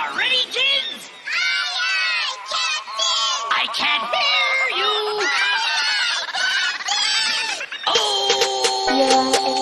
Ready, kids? Aye, Captain! I can't hear you. Oh! You're in the Neptune.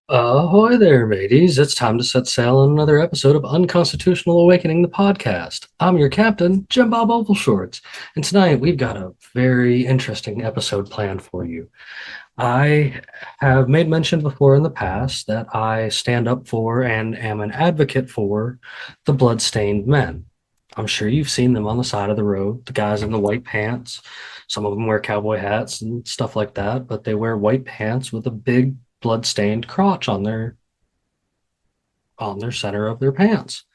Ahoy there, mateys. It's time to set sail on another episode of Unconstitutional Awakening, the podcast. I'm your captain, Jim Bob Ovalshorts, and tonight we've got a very interesting episode planned for you. I have made mention before in the past that I stand up for and am an advocate for the Bloodstained Men. I'm sure you've seen them on the side of the road, the guys in the white pants. Some of them wear cowboy hats and stuff like that, but they wear white pants with a big blood-stained crotch on their center of their pants.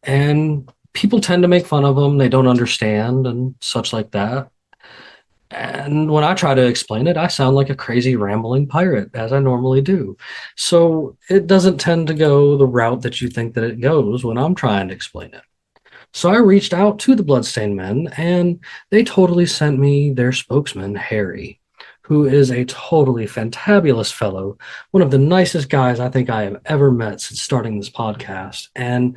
And people tend to make fun of them. They don't understand and such like that. And when I try to explain it, I sound like a crazy rambling pirate, as I normally do. So it doesn't tend to go the route that you think that it goes when I'm trying to explain it. So I reached out to the Bloodstained Men, and they totally sent me their spokesman, Harry, who is a totally fantabulous fellow, one of the nicest guys I think I have ever met since starting this podcast. And,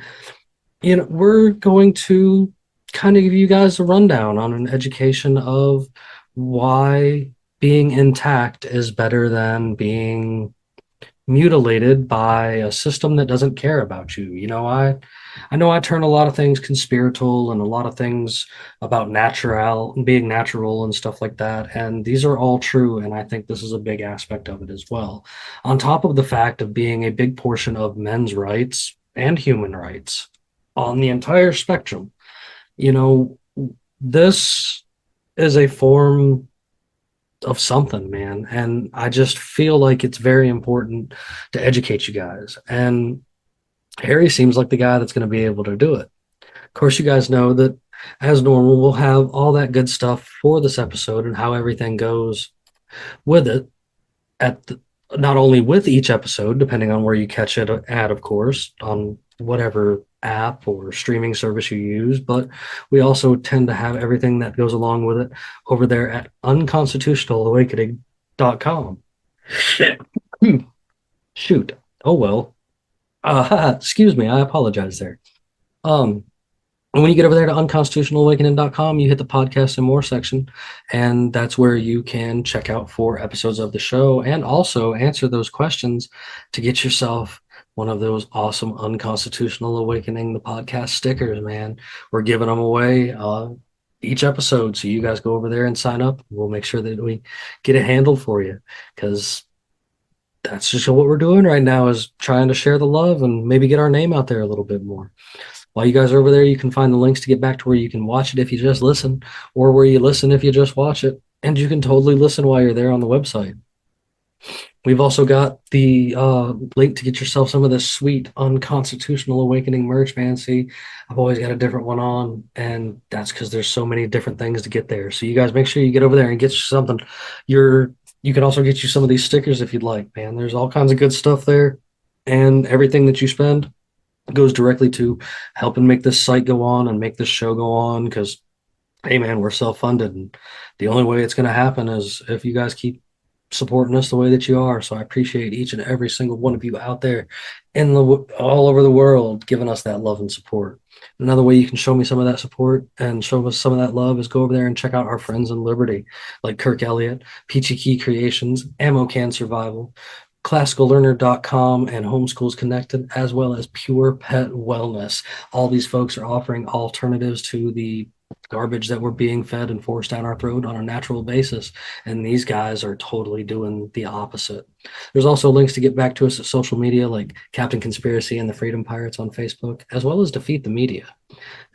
we're going to kind of give you guys a rundown on an education of why being intact is better than being mutilated by a system that doesn't care about you. I know I turn a lot of things conspiratorial and a lot of things about natural and being natural and stuff like that. And these are all true. And I think this is a big aspect of it as well. On top of the fact of being a big portion of men's rights and human rights on the entire spectrum, this is a form of something, man. And I just feel like it's very important to educate you guys. And Harry seems like the guy that's going to be able to do it. Of course, you guys know that as normal, we'll have all that good stuff for this episode and how everything goes with it not only with each episode, depending on where you catch it at, of course, on whatever app or streaming service you use, but we also tend to have everything that goes along with it over there at unconstitutionalawakening.com. Shoot. Oh, well. Excuse me. I apologize there. And when you get over there to unconstitutionalawakening.com, you hit the podcast and more section, and that's where you can check out 4 episodes of the show and also answer those questions to get yourself one of those awesome Unconstitutional Awakening, the podcast stickers, man. We're giving them away each episode, so you guys go over there and sign up. We'll make sure that we get it handled for you, because that's just what we're doing right now, is trying to share the love and maybe get our name out there a little bit more. While you guys are over there, you can find the links to get back to where you can watch it if you just listen, or where you listen if you just watch it. And you can totally listen while you're there on the website. We've also got the link to get yourself some of this sweet Unconstitutional Awakening merch, man. See, I've always got a different one on, and that's because there's so many different things to get there. So you guys make sure you get over there and get you something. You can also get you some of these stickers if you'd like, man. There's all kinds of good stuff there, and everything that you spend goes directly to helping make this site go on and make this show go on, because, hey, man, we're self-funded, and the only way it's going to happen is if you guys keep supporting us the way that you are. So I appreciate each and every single one of you out there in the all over the world giving us that love and support. Another way you can show me some of that support and show us some of that love is go over there and check out our friends in Liberty, like Kirk Elliott, Peachy Key Creations, Ammo Can Survival, classicallearner.com, and Homeschools Connected, as well as Pure Pet Wellness. All these folks are offering alternatives to the garbage that we're being fed and forced down our throat on a natural basis. And these guys are totally doing the opposite. There's also links to get back to us at social media like Captain Conspiracy and the Freedom Pirates on Facebook, as well as Defeat the Media.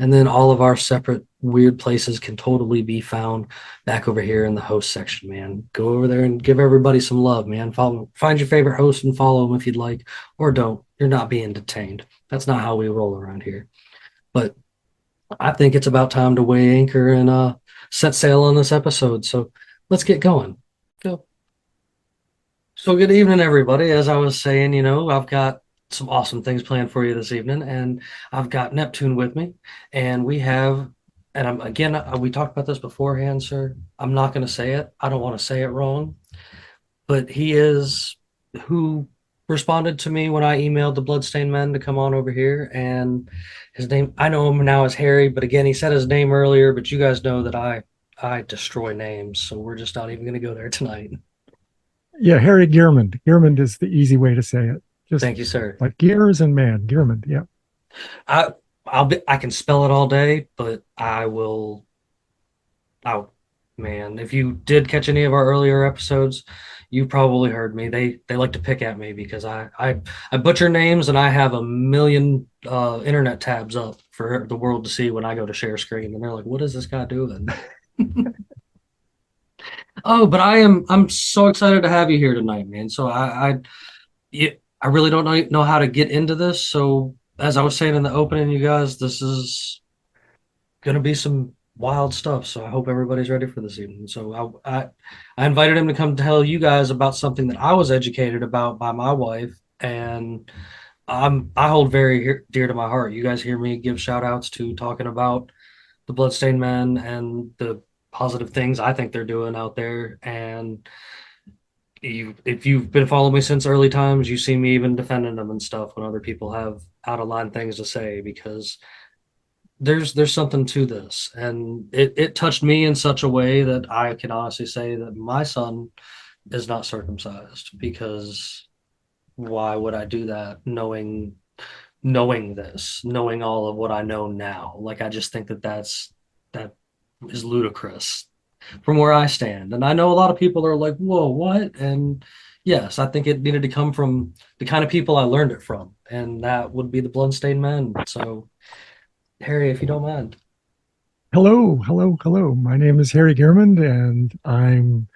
And then all of our separate weird places can totally be found back over here in the host section, man. Go over there and give everybody some love, man. Find your favorite host and follow them if you'd like, or don't. You're not being detained. That's not how we roll around here. But I think it's about time to weigh anchor and set sail on this episode. So let's get going. Go. So good evening, everybody. As I was saying, I've got some awesome things planned for you this evening, and I've got Neptune with me, and we talked about this beforehand, sir. I'm not going to say it. I don't want to say it wrong, but he is who responded to me when I emailed the Bloodstained Men to come on over here, and his name, I know him now as Harry, but again, he said his name earlier, but you guys know that I destroy names, so we're just not even going to go there tonight. Yeah, Harry Guiremand. Guiremand is the easy way to say it. Just Thank you, sir. like gears and man, Guiremand. Yeah. I can spell it all day, but man, if you did catch any of our earlier episodes, you probably heard me. They like to pick at me because I butcher names and I have a million internet tabs up for the world to see when I go to share screen, and they're like, "What is this guy doing?" Oh, but I'm so excited to have you here tonight, man. So I really don't know how to get into this. So as I was saying in the opening, you guys, this is gonna be some wild stuff. So I hope everybody's ready for this evening. So I invited him to come tell you guys about something that I was educated about by my wife, and I hold very dear to my heart. You guys hear me give shout outs to talking about the Bloodstained Men and the positive things I think they're doing out there. And if you've been following me since early times, you see me even defending them and stuff when other people have out of line things to say, because there's something to this, and it touched me in such a way that I can honestly say that my son is not circumcised, because why would I do that knowing this, knowing all of what I know now? Like, I just think that is ludicrous from where I stand. And I know a lot of people are like, whoa, what? And yes, I think it needed to come from the kind of people I learned it from, and that would be the Bloodstained Men. So Harry, if you don't mind. Hello. My name is Harry Guiremand, and I'm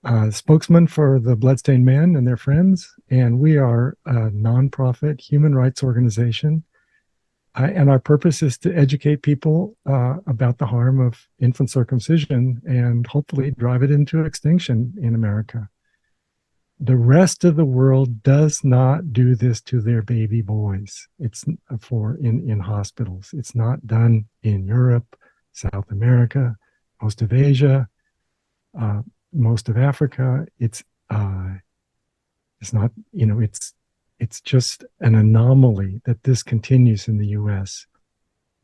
a spokesman for the Bloodstained Men and their friends. And we are a nonprofit human rights organization. And our purpose is to educate people about the harm of infant circumcision and hopefully drive it into extinction in America. The rest of the world does not do this to their baby boys. It's in hospitals. It's not done in Europe, South America, most of Asia, most of Africa. It's not, it's just an anomaly that this continues in the US.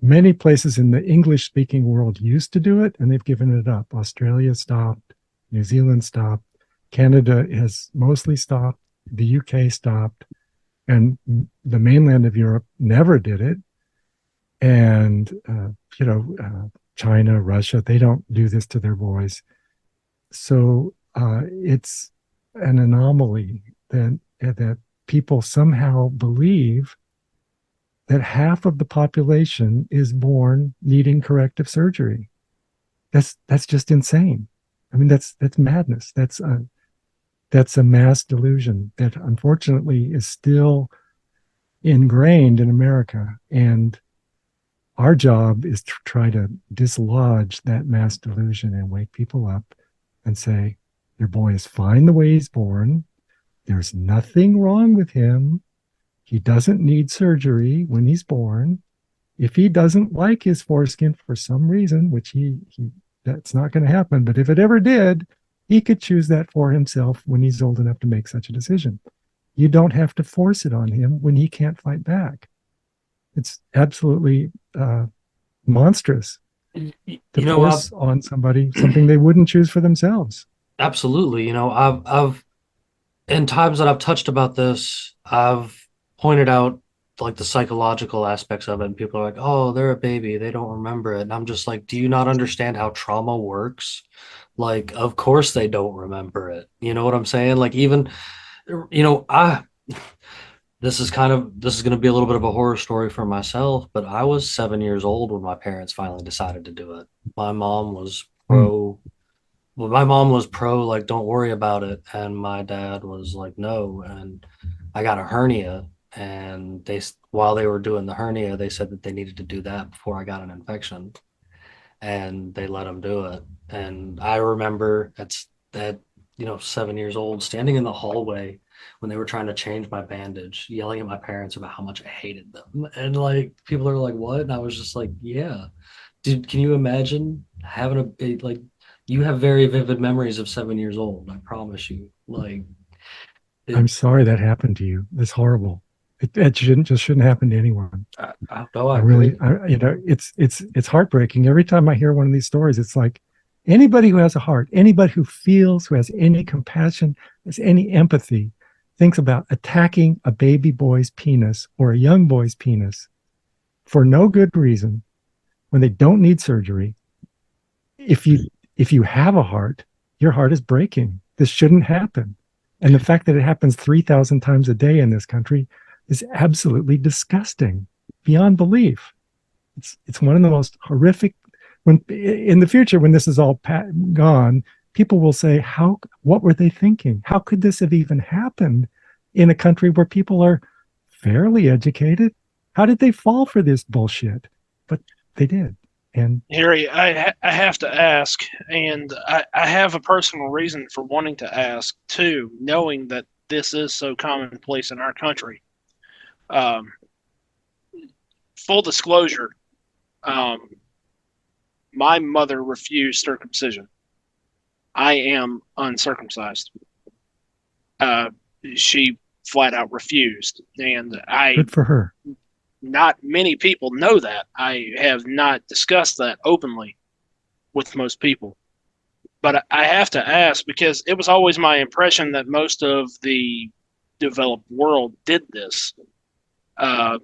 Many places in the English-speaking world used to do it, and they've given it up. Australia stopped, New Zealand stopped, Canada has mostly stopped, the UK stopped, and the mainland of Europe never did it. And, China, Russia, they don't do this to their boys. So it's an anomaly that people somehow believe that half of the population is born needing corrective surgery. That's just insane. I mean, that's madness. That's a mass delusion that unfortunately is still ingrained in America. And our job is to try to dislodge that mass delusion and wake people up and say, your boy is fine the way he's born. There's nothing wrong with him. He doesn't need surgery when he's born. If he doesn't like his foreskin for some reason, which that's not going to happen, but if it ever did, He could choose that for himself when he's old enough to make such a decision. You don't have to force it on him when he can't fight back. It's absolutely monstrous You to know, force on somebody something they wouldn't choose for themselves. absolutely. I've in times that I've touched about this, I've pointed out like the psychological aspects of it, and people are like, "Oh, they're a baby, they don't remember it." And I'm just like, "Do you not understand how trauma works? Like, of course they don't remember it. You know what I'm saying? Like, even, I this is going to be a little bit of a horror story for myself, but I was 7 years old when my parents finally decided to do it. My mom was Hmm. pro well, my mom was pro, like, don't worry about it. And my dad was like, no. And I got a hernia. And while they were doing the hernia, they said that they needed to do that before I got an infection. And they let them do it. And I remember at 7 years old, standing in the hallway when they were trying to change my bandage, yelling at my parents about how much I hated them. And like, people are like, what? And I was just like, yeah. Dude, can you imagine having like, you have very vivid memories of 7 years old, I promise you. Like, it, I'm sorry that happened to you. It's horrible. It shouldn't happen to anyone. no, I I really, agree. it's heartbreaking. Every time I hear one of these stories, it's like anybody who has a heart, anybody who feels, who has any compassion, has any empathy, thinks about attacking a baby boy's penis or a young boy's penis for no good reason when they don't need surgery. If you have a heart, your heart is breaking. This shouldn't happen. And the fact that it happens 3,000 times a day in this country is absolutely disgusting beyond belief. It's one of the most horrific. When in the future, when this is all gone, people will say, "How? What were they thinking? How could this have even happened in a country where people are fairly educated? How did they fall for this bullshit?" But they did, and Harry, I have to ask, and I have a personal reason for wanting to ask too, knowing that this is so commonplace in our country. Um, Full disclosure, um, my mother refused circumcision. I am uncircumcised. Uh, she flat out refused, and good for her. not many people know that. I have not discussed that openly with most people. But I have to ask because it was always my impression that most of the developed world did this. Uh,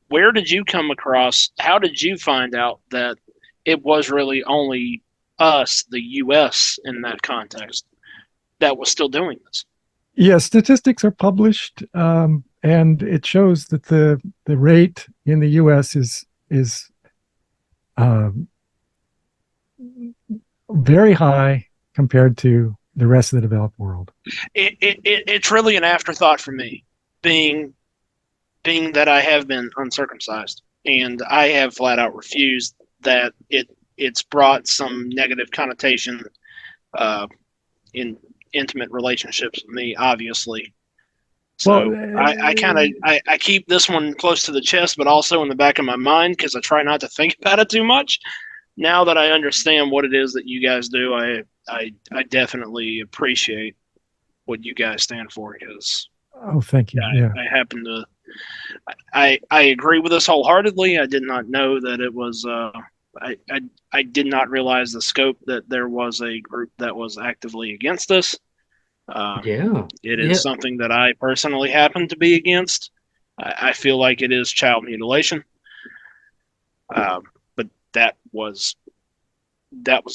where did you come across? How did you find out that it was really only us, the U.S., in that context, that was still doing this? Yeah, statistics are published, and it shows that the rate in the U.S. is um, very high compared to the rest of the developed world. It's really an afterthought for me, being that I have been uncircumcised, and I have flat out refused that it's brought some negative connotation uh, in intimate relationships with me, obviously. Well, So I keep this one close to the chest, but also in the back of my mind because I try not to think about it too much. Now that I understand what it is that you guys do, I definitely appreciate what you guys stand for because oh, thank you. Yeah. I happen to I agree with this wholeheartedly. I did not know that it was. I did not realize the scope that there was a group that was actively against this. Yeah. It is Yeah. something that I personally happen to be against. I feel like it is child mutilation. But that was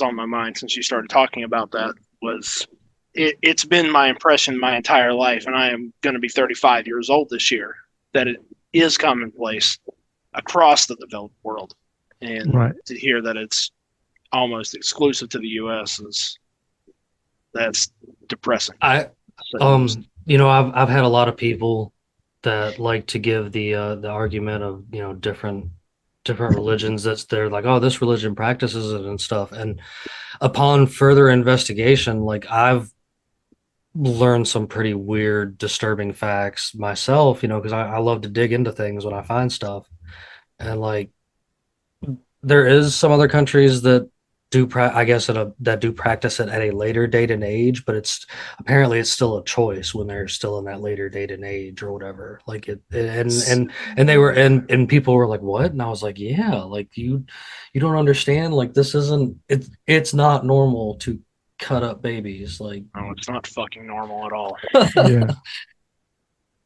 on my mind since you started talking about that. It's been my impression my entire life, and I am going to be 35 years old this year, that it is commonplace across the developed world. And Right. to hear that it's almost exclusive to the U.S. That's depressing. I, I've had a lot of people that like to give the argument of, different religions that's they're like, oh, this religion practices it and stuff. And upon further investigation, like, I've learned some pretty weird, disturbing facts myself, because I love to dig into things when I find stuff. And like, there is some other countries that I guess that do practice it at a later date and age, but it's apparently it's still a choice when they're still in that later date and age or whatever. Like and they were and people were like, what? And I was like, yeah, like you don't understand. Like this isn't it's not normal to cut up babies. Like No, it's not fucking normal at all. Yeah.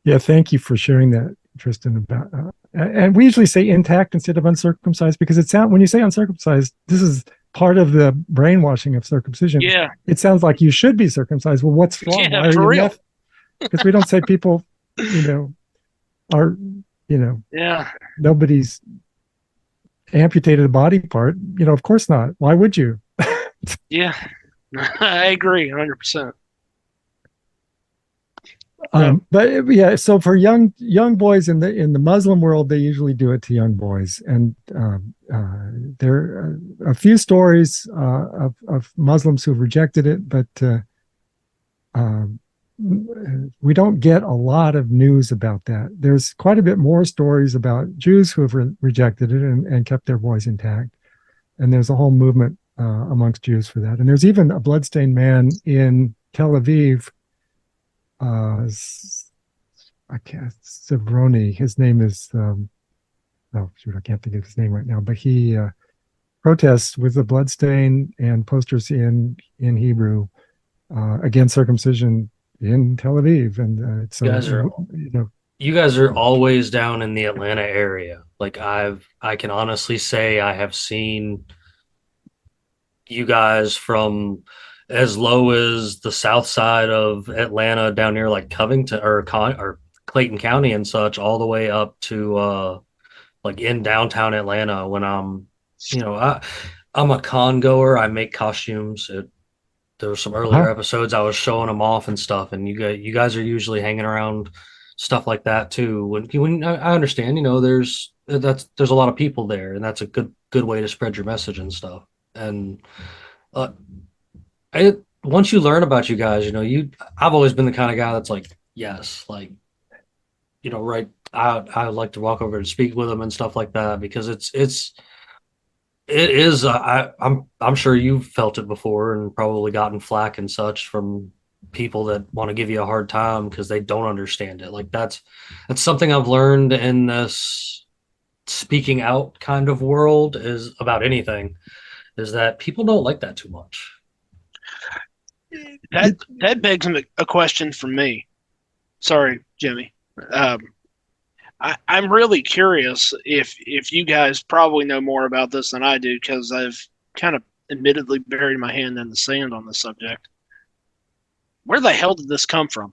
Yeah. Thank you for sharing that, Tristan. About and we usually say intact instead of uncircumcised because it sounds when you say uncircumcised, this is part of the brainwashing of circumcision. Yeah. It sounds like you should be circumcised. Well, what's wrong? Yeah, Why are for you real. Because we don't say people, are, Yeah. nobody's amputated a body part. Of course not. Why would you? Yeah. I agree 100%. But yeah, so for young boys in the Muslim world, they usually do it to young boys, and there are a few stories of Muslims who've rejected it, but we don't get a lot of news about that. There's quite a bit more stories about Jews who have rejected it and kept their boys intact, and there's a whole movement amongst Jews for that. And there's even a Bloodstained Man in Tel Aviv. I can't, Savroni, his name is, oh shoot, I can't think of his name right now, but he protests with a bloodstain and posters in Hebrew against circumcision in Tel Aviv. And so, you guys are always down in the Atlanta area. Like I can honestly say I have seen you guys from as low as the south side of Atlanta down near like Covington or Clayton County and such, all the way up to like in downtown Atlanta when I'm a con goer. I make costumes. There were some earlier episodes I was showing them off and stuff, and you guys are usually hanging around stuff like that too. When I understand, there's a lot of people there, and that's a good way to spread your message and stuff. And once you learn about you guys, I've always been the kind of guy that's like, yes, like, right. I like to walk over and speak with them and stuff like that because it is. I'm sure you've felt it before and probably gotten flack and such from people that want to give you a hard time because they don't understand it. Like that's something I've learned in this speaking out kind of world is about anything is that people don't like that too much. That begs a question for me. Sorry, Jimmy. I'm really curious if you guys probably know more about this than I do because I've kind of admittedly buried my hand in the sand on this subject. Where the hell did this come from?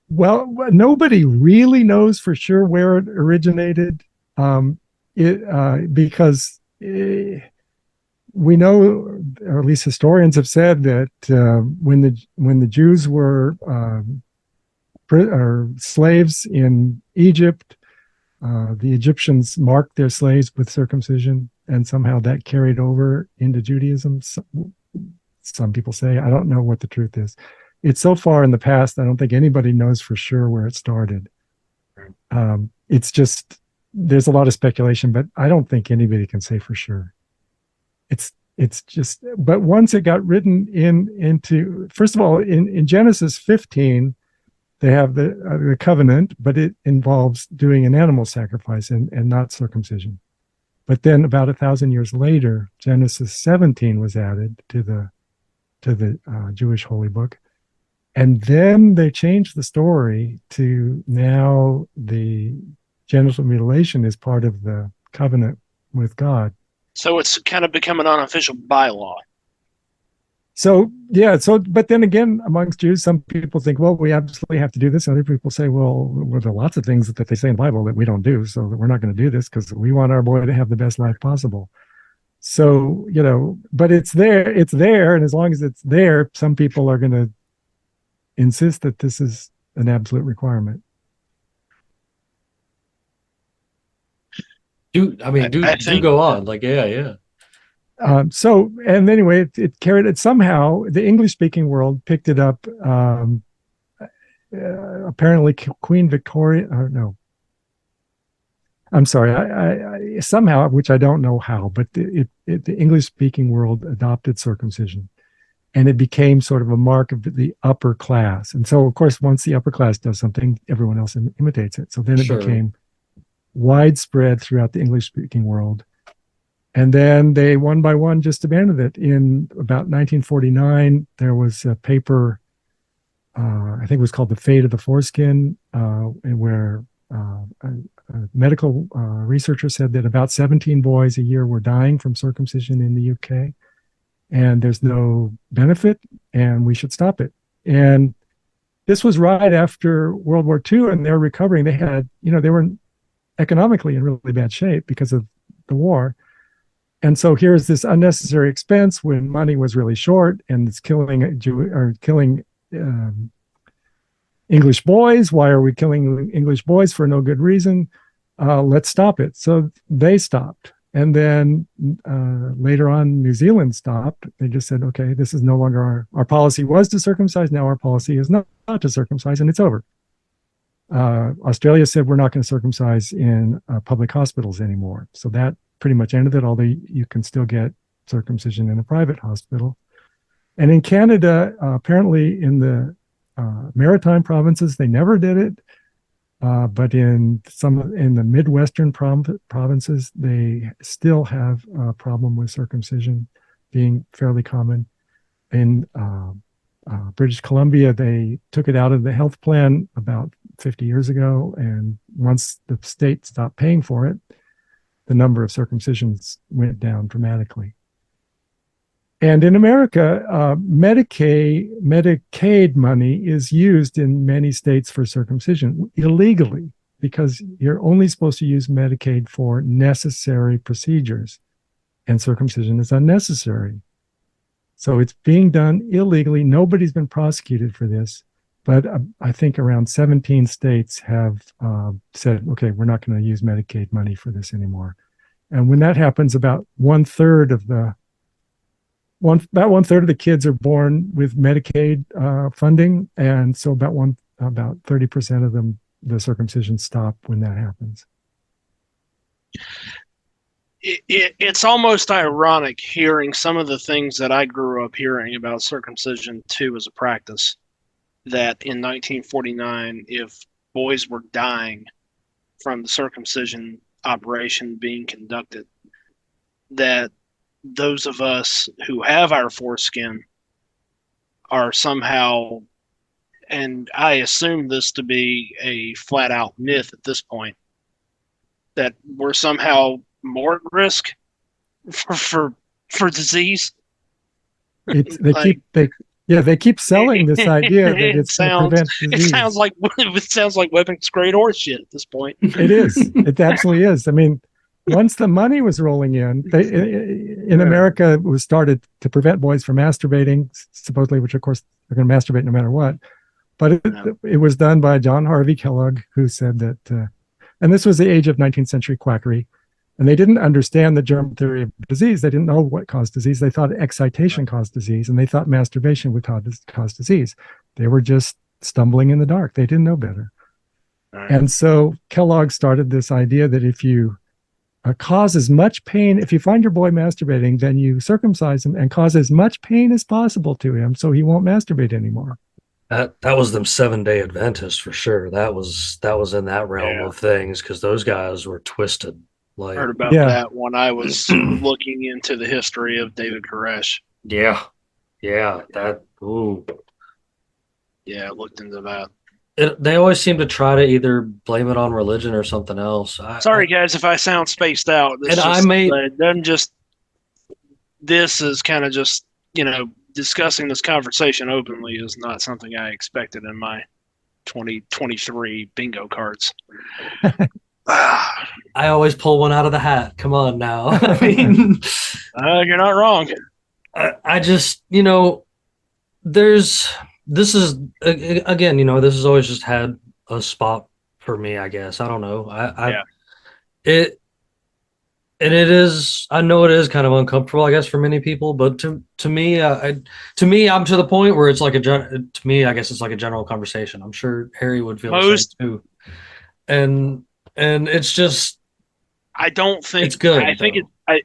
Well, nobody really knows for sure where it originated. Because we know, or at least historians have said that when the Jews were slaves in Egypt, the Egyptians marked their slaves with circumcision, and somehow that carried over into Judaism. Some people say, I don't know what the truth is. It's so far in the past, I don't think anybody knows for sure where it started. It's just, there's a lot of speculation, but I don't think anybody can say for sure. It's just, but once it got written into, first of all, in Genesis 15, they have the covenant, but it involves doing an animal sacrifice and not circumcision. But then about 1,000 years later, Genesis 17 was added to the Jewish holy book. And then they changed the story to now the genital mutilation is part of the covenant with God. So it's kind of become an unofficial bylaw. So, yeah. So, but then again, amongst Jews, some people think, well, we absolutely have to do this. Other people say, well, there are lots of things that they say in the Bible that we don't do. So we're not going to do this because we want our boy to have the best life possible. So, but it's there. And as long as it's there, some people are going to insist that this is an absolute requirement. Do go on. Like, yeah. So, and anyway, it carried it somehow. The English-speaking world picked it up. Apparently, Queen Victoria. No, I'm sorry. I somehow, which I don't know how, but it the English-speaking world adopted circumcision, and it became sort of a mark of the upper class. And so, of course, once the upper class does something, everyone else imitates it. So then it Sure. became widespread throughout the English-speaking world. And then they, one by one, just abandoned it. In about 1949, there was a paper, I think it was called The Fate of the Foreskin, where a medical researcher said that about 17 boys a year were dying from circumcision in the UK. And there's no benefit, and we should stop it. And this was right after World War II, and they're recovering. They had, they were economically in really bad shape because of the war. And so here's this unnecessary expense when money was really short, and it's killing English boys. Why are we killing English boys for no good reason? Let's stop it. So they stopped. And then later on, New Zealand stopped. They just said, okay, this is no longer our policy was to circumcise. Now our policy is not to circumcise, and it's over. Australia said we're not going to circumcise in public hospitals anymore. So that pretty much ended it, although you can still get circumcision in a private hospital. And in Canada, apparently in the maritime provinces, they never did it. But in the Midwestern provinces, they still have a problem with circumcision being fairly common. In British Columbia, they took it out of the health plan about 50 years ago. And once the state stopped paying for it, the number of circumcisions went down dramatically. And in America, Medicaid money is used in many states for circumcision illegally, because you're only supposed to use Medicaid for necessary procedures, and circumcision is unnecessary. So it's being done illegally. Nobody's been prosecuted for this, but I think around 17 states have said, okay, we're not going to use Medicaid money for this anymore. And when that happens, about one third of the kids are born with Medicaid funding, and so about 30% of them, the circumcision stop when that happens. It's almost ironic hearing some of the things that I grew up hearing about circumcision too as a practice. That in 1949, if boys were dying from the circumcision operation being conducted, that those of us who have our foreskin are somehow, and I assume this to be a flat out myth at this point, that we're somehow more at risk for disease. They keep selling this idea that it's going to prevent disease. It sounds like weapons grade horse shit at this point. It is. It absolutely is. I mean, once the money was rolling in America, it was started to prevent boys from masturbating, supposedly, which of course they're going to masturbate no matter what. But it was done by John Harvey Kellogg, who said that, and this was the age of 19th century quackery, and they didn't understand the germ theory of disease. They didn't know what caused disease. They thought excitation caused disease, and they thought masturbation would cause disease. They were just stumbling in the dark. They didn't know better. Right. And so Kellogg started this idea that if you cause as much pain, if you find your boy masturbating, then you circumcise him and cause as much pain as possible to him so he won't masturbate anymore. That was them 7-day Adventists for sure. That was in that realm of things, because those guys were twisted. I heard about that when I was looking into the history of David Koresh. Yeah, I looked into that. They always seem to try to either blame it on religion or something else. Sorry, guys, if I sound spaced out. This is kind of just, discussing this conversation openly is not something I expected in my 2023 bingo cards. I always pull one out of the hat. Come on now. I mean, you're not wrong. I just, this is, again, this has always just had a spot for me, I guess. I don't know. And it is, I know it is kind of uncomfortable, I guess, for many people, but to me, I'm to the point where it's like to me, I guess it's like a general conversation. I'm sure Harry would feel the same too. And it's just, I don't think it's good. I think I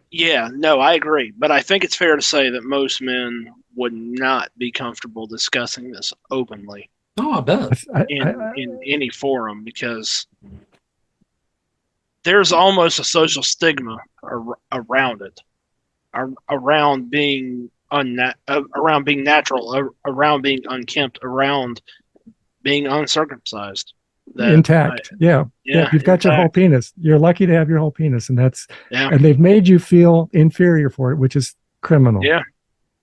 agree, but I think it's fair to say that most men would not be comfortable discussing this openly Oh, I bet. in any forum because there's almost a social stigma around it, around being around being natural, around being unkempt, around being uncircumcised. Intact. Yeah. You've got your whole penis. You're lucky to have your whole penis, and and they've made you feel inferior for it, which is criminal. Yeah.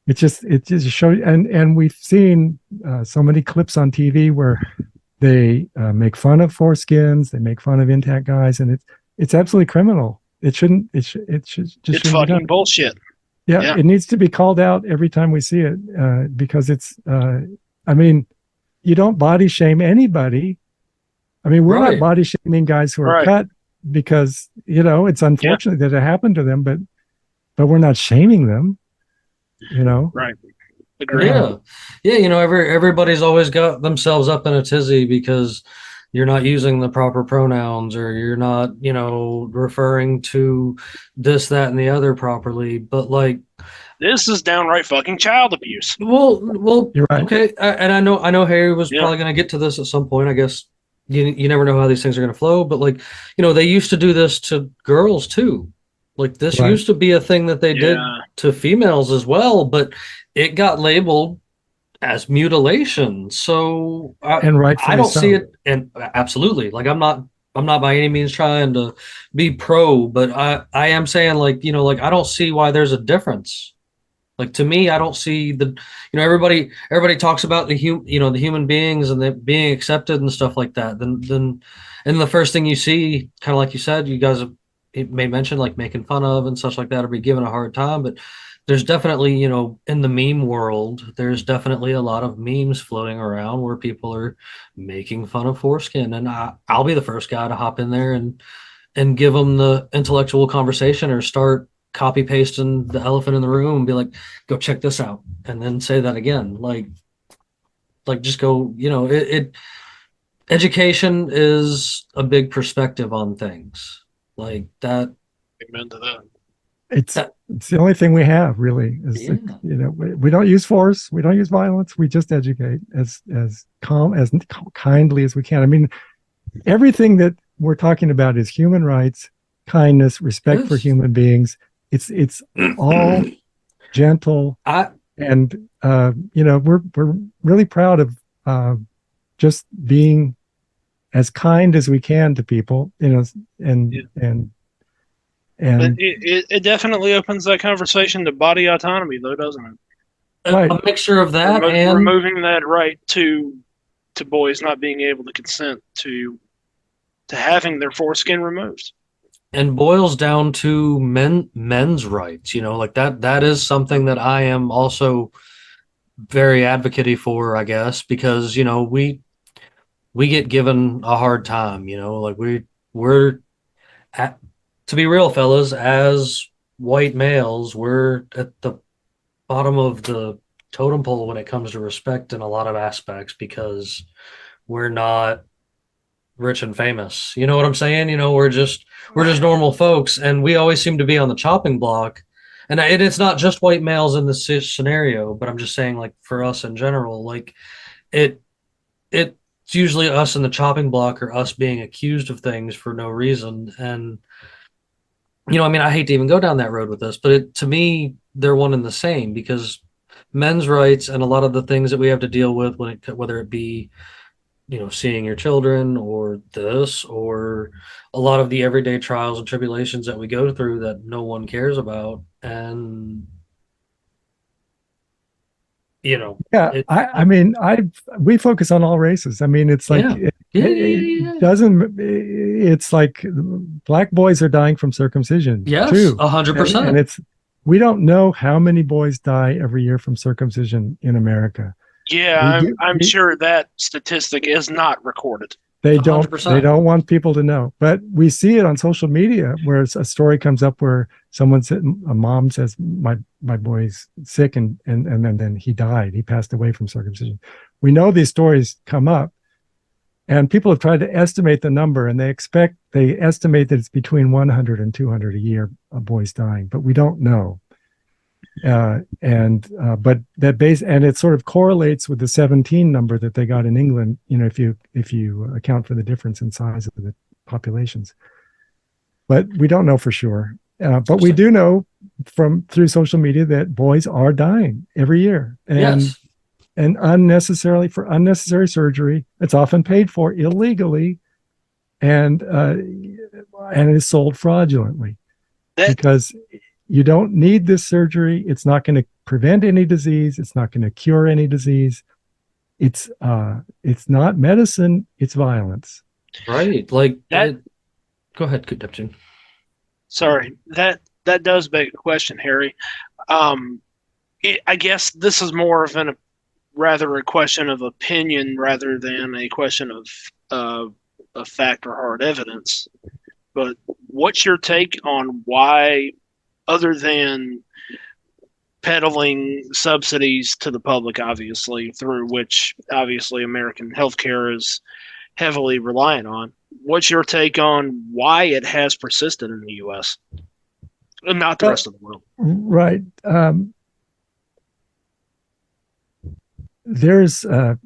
It just shows, and we've seen so many clips on TV where they make fun of foreskins, they make fun of intact guys, and it's absolutely criminal. It shouldn't. It should just. It's fucking bullshit. Yeah, it needs to be called out every time we see it because it's. I mean, you don't body shame anybody. I mean, we're not body shaming guys who are cut because it's unfortunate that it happened to them, but we're not shaming them. Right. Agreed. Yeah. Everybody's always got themselves up in a tizzy because you're not using the proper pronouns or you're not, referring to this, that, and the other properly. But like, this is downright fucking child abuse. Well, you're right. Okay. And I know Harry was probably going to get to this at some point. I guess you never know how these things are going to flow, but like, they used to do this to girls too. Like this used to be a thing that they did to females as well, but it got labeled as mutilation. So I don't see it. And absolutely, like I'm not by any means trying to be pro, but I am saying like, I don't see why there's a difference. Like to me, I don't see everybody talks about the human beings and the being accepted and stuff like that. Then the first thing you see, kind of like you said, you guys may mention like making fun of and such like that or be given a hard time, but there's definitely, in the meme world, there's definitely a lot of memes floating around where people are making fun of foreskin, and I'll be the first guy to hop in there and give them the intellectual conversation or start copy pasting the elephant in the room and be like, go check this out, and then say that again. Like just go, education is a big perspective on things like that. Amen to that. It's the only thing we have really is we don't use force, we don't use violence, we just educate as kindly as we can. I mean, everything that we're talking about is human rights, kindness, respect for human beings. It's all gentle, and we're really proud of just being as kind as we can to people, and it definitely opens that conversation to body autonomy, though, doesn't it? A mixture of that and removing that right to boys not being able to consent to having their foreskin removed. And boils down to men's rights, like that is something that I am also very advocate for, I guess, because we get given a hard time, like we're at, to be real, fellas, as white males, we're at the bottom of the totem pole when it comes to respect in a lot of aspects because we're not rich and famous. You know what I'm saying? We're just normal folks, and we always seem to be on the chopping block. And it's not just white males in this scenario, but I'm just saying, like, for us in general, like it's usually us in the chopping block or us being accused of things for no reason. And I mean, I hate to even go down that road with this, but to me, they're one and the same because men's rights and a lot of the things that we have to deal with, whether it be, seeing your children or this, or a lot of the everyday trials and tribulations that we go through that no one cares about. And, I mean, we focus on all races. I mean, it's like, it doesn't, it's like black boys are dying from circumcision. Yes, too. 100%. And we don't know how many boys die every year from circumcision in America. Yeah, I'm sure that statistic is not recorded. They don't 100%. They don't want people to know. But we see it on social media where a story comes up where a mom says, my boy's sick and then he died. He passed away from circumcision. We know these stories come up, And people have tried to estimate the number, and they estimate that it's between 100 and 200 a year of boys dying, but we don't know. But that base, and it sort of correlates with the 17 number that they got in England, if you account for the difference in size of the populations. But we don't know for sure. But we do know through social media that boys are dying every year, and unnecessarily, for unnecessary surgery. It's often paid for illegally, and is sold fraudulently because you don't need this surgery. It's not going to prevent any disease. It's not going to cure any disease. It's not medicine. It's violence. Right. Like that. Go ahead, Neptune. Sorry, that does beg a question, Harry. I guess this is more of rather a question of opinion rather than a question of fact or hard evidence. But what's your take on why, other than peddling subsidies to the public, obviously, through which obviously American healthcare is heavily reliant on, what's your take on why it has persisted in the U.S. and not the rest of the world? Right. There's a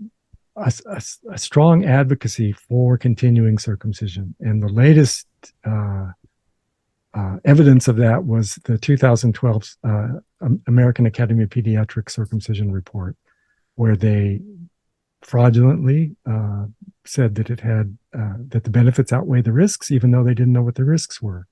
strong advocacy for continuing circumcision, and the latest evidence of that was the 2012 American Academy of Pediatric Circumcision report, where they fraudulently said that it had that the benefits outweigh the risks, even though they didn't know what the risks were.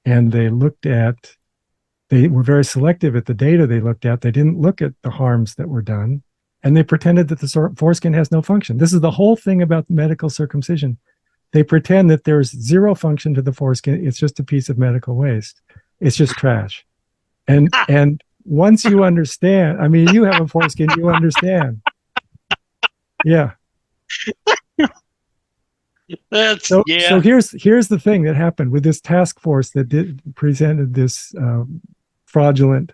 And they were very selective at the data they looked at. They didn't look at the harms that were done, and they pretended that the foreskin has no function. This is the whole thing about medical circumcision. They pretend that there's zero function to the foreskin. It's just a piece of medical waste. It's just trash. And once you understand, I mean, you have a foreskin, you understand. Yeah. So here's the thing that happened with this task force that presented this fraudulent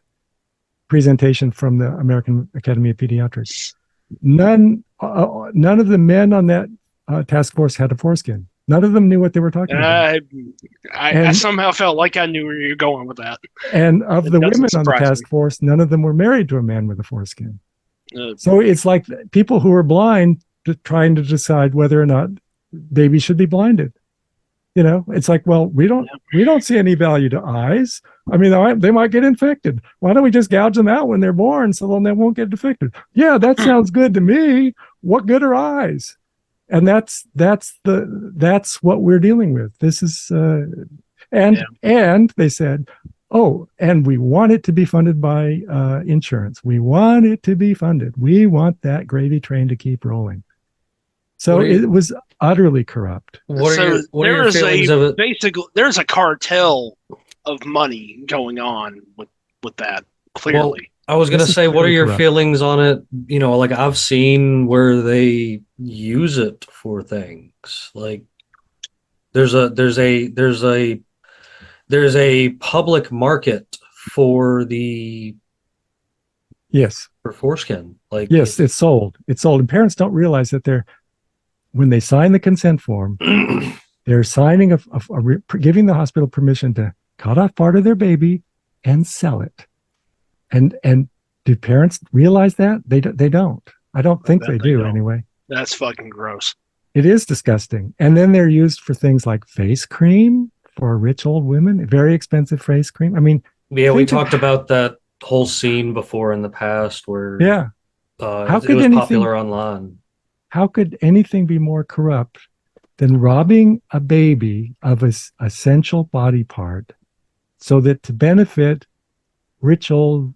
presentation from the American Academy of Pediatrics. None of the men on that task force had a foreskin. None of them knew what they were talking about. I somehow felt like I knew where you were going with that. And of the women on the task force, none of them were married to a man with a foreskin. So it's like people who are blind trying to decide whether or not babies should be blinded. It's like, well, we don't see any value to eyes. I mean, they might get infected. Why don't we just gouge them out when they're born so then they won't get infected? Yeah, that sounds good to me. What good are eyes? And that's what we're dealing with. This is and they said, oh, and we want it to be funded by insurance. We want it to be funded. We want that gravy train to keep rolling. So it was utterly corrupt. What are your feelings of it? Basically, there's a cartel of money going on with that, clearly. Well, I was going to say, what are your feelings on it? Like I've seen where they use it for things. Like there's a public market for for foreskin. Like yes, it's sold. And parents don't realize that when they sign the consent form, they're signing giving the hospital permission to cut off part of their baby and sell it. And do parents realize that? They don't. I don't think they do anyway. That's fucking gross. It is disgusting. And then they're used for things like face cream for rich old women, very expensive face cream. I mean, yeah, we talked about that whole scene before in the past where how could it was anything popular online. How could anything be more corrupt than robbing a baby of its essential body part so that to benefit rich old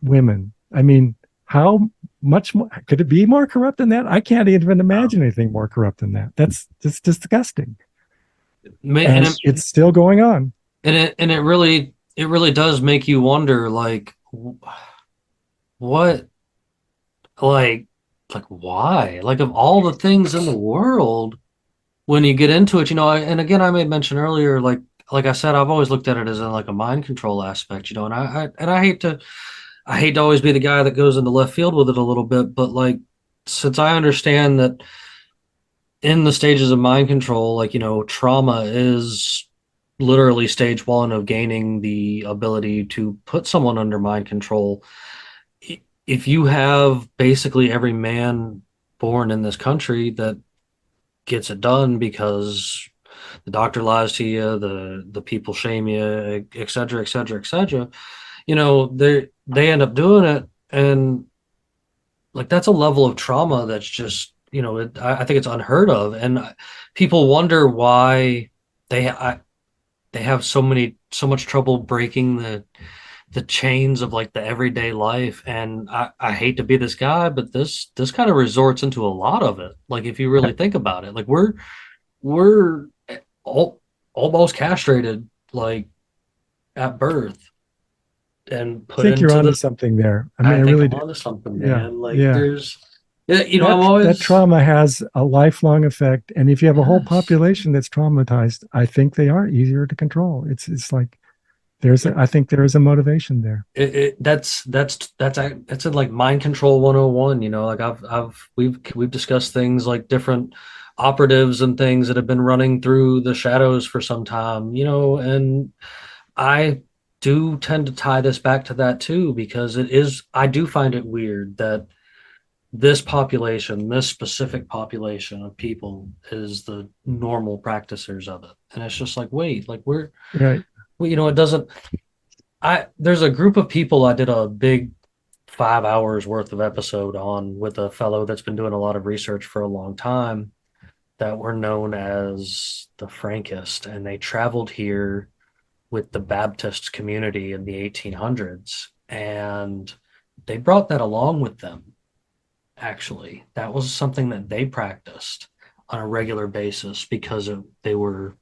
women? I mean, how much more could it be more corrupt than that? I can't even imagine anything more corrupt than that. That's just disgusting. And it's still going on. And it really does make you wonder, like, what, like why? Like, of all the things in the world, when you get into it, and again, I made mention earlier, like I said, I've always looked at it as a mind control aspect, and I hate to always be the guy that goes into left field with it a little bit, but like, since I understand that in the stages of mind control, like, trauma is literally stage one of gaining the ability to put someone under mind control. If you have basically every man born in this country that gets it done because the doctor lies to you, the people shame you, et cetera, et cetera, et cetera, they end up doing it, and like that's a level of trauma that's just I think it's unheard of, and people wonder why they have so much trouble breaking the chains of like the everyday life. And I hate to be this guy, but this kind of resorts into a lot of it. Like if you really think about it, like we're all, almost castrated like at birth and I put think you're into onto the something there. I mean, I I think really I'm do. onto something, Yeah, man. Like yeah. there's yeah, I'm That always trauma has a lifelong effect, and if you have a whole yes. population that's traumatized, I think they are easier to control. It's like I think there is a motivation there. That's in like mind control 101, like we've discussed things like different operatives and things that have been running through the shadows for some time, and I do tend to tie this back to that too, because I do find it weird that this specific population of people is the normal practicers of it. And it's just like, wait, like Right. it doesn't there's a group of people I did a big 5 hours worth of episode on with a fellow that's been doing a lot of research for a long time that were known as the Frankists, and they traveled here with the Baptist community in the 1800s, and they brought that along with them. Actually, that was something that they practiced on a regular basis because they were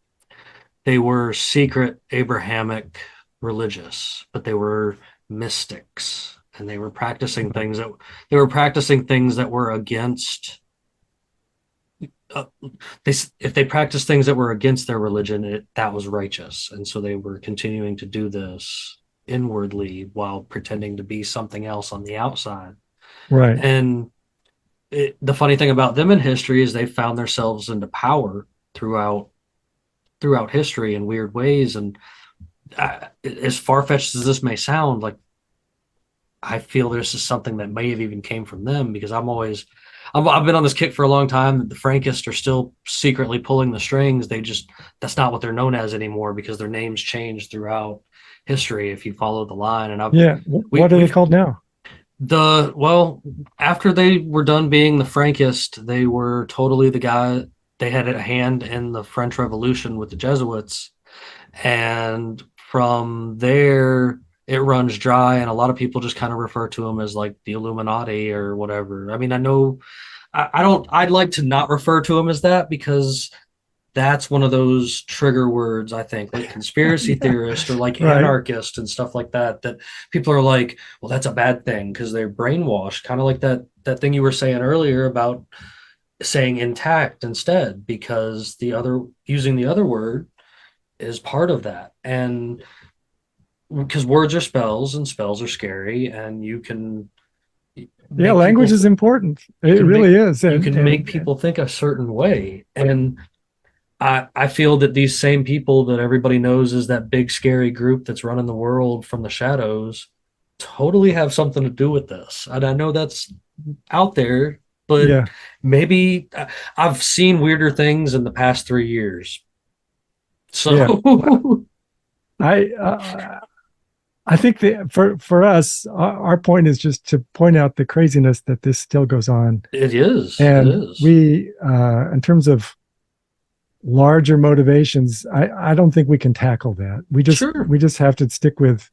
secret Abrahamic religious, but they were mystics, and they were practicing things that were against. If they practiced things that were against their religion, that was righteous, and so they were continuing to do this inwardly while pretending to be something else on the outside. Right. And the funny thing about them in history is they found themselves into power throughout history in weird ways. And as far-fetched as this may sound, like I feel this is something that may have even came from them, because I've been on this kick for a long time that the Frankists are still secretly pulling the strings. That's not what they're known as anymore, because their names changed throughout history if you follow the line. And Yeah. What are they we've called now? after they were done being the Frankist, they were totally the guy. They had a hand in the French Revolution with the Jesuits, and from there it runs dry, and a lot of people just kind of refer to them as like the Illuminati or whatever. I mean, I know I don't I'd like to not refer to them as that, because that's one of those trigger words, I think, like conspiracy Yeah. theorist or like Right. anarchist and stuff like that, that people are like, well, that's a bad thing because they're brainwashed, kind of like that thing you were saying earlier about saying intact instead, because the other using the other word is part of that. And because words are spells and spells are scary, and you can Yeah. make Language people is important. you It can really make is. you And can make people think a certain way. And I feel that these same people that everybody knows is that big scary group that's running the world from the shadows totally have something to do with this. And I know that's out there, but yeah. maybe I've seen weirder things in the past 3 years. Yeah. So I I think that for us, our point is just to point out the craziness that this still goes on, it is. It and is. we, in terms of larger motivations, I don't think we can tackle that. Sure. We just have to stick with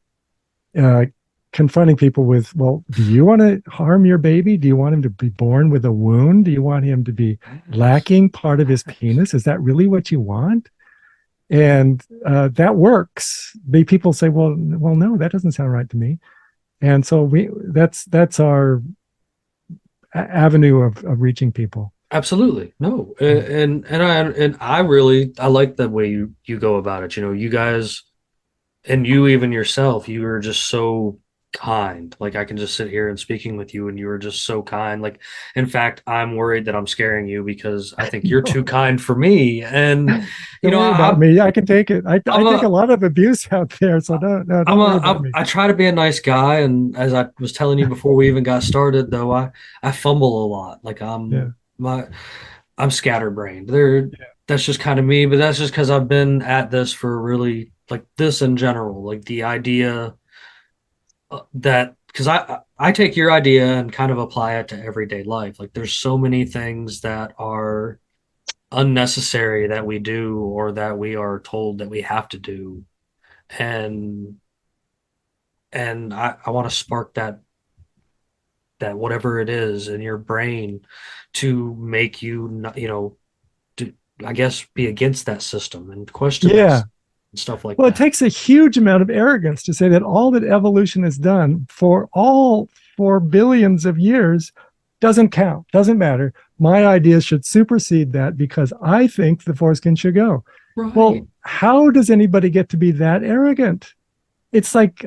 uh, confronting people with, well, do you want to harm your baby? Do you want him to be born with a wound? Do you want him to be lacking part of his penis? Is that really what you want? And that works. People say, well, no, that doesn't sound right to me. And so that's our avenue of reaching people. Absolutely. No. I like the way you go about it. You guys, and you even yourself, you are just so kind. Like I can just sit here and speaking with you, and you are just so kind. Like, in fact, I'm worried that I'm scaring you because I think you're too kind for me. And Don't worry about me. I can take it. I take a lot of abuse out there, so don't worry about me. I try to be a nice guy, and as I was telling you before we even got started, though, I fumble a lot. Like Yeah. I'm scatterbrained. That's just kind of me, but that's just because I've been at this for really like this in general, like the idea that because I take your idea and kind of apply it to everyday life. Like there's so many things that are unnecessary that we do or that we are told that we have to do, and I want to spark that whatever it is in your brain to make you to, I guess, be against that system and question that Yeah. and stuff like Well, it that. takes a huge amount of arrogance to say that all that evolution has done for billions of years doesn't count, doesn't matter. My ideas should supersede that because I think the foreskin should go. Right. Well, how does anybody get to be that arrogant? It's like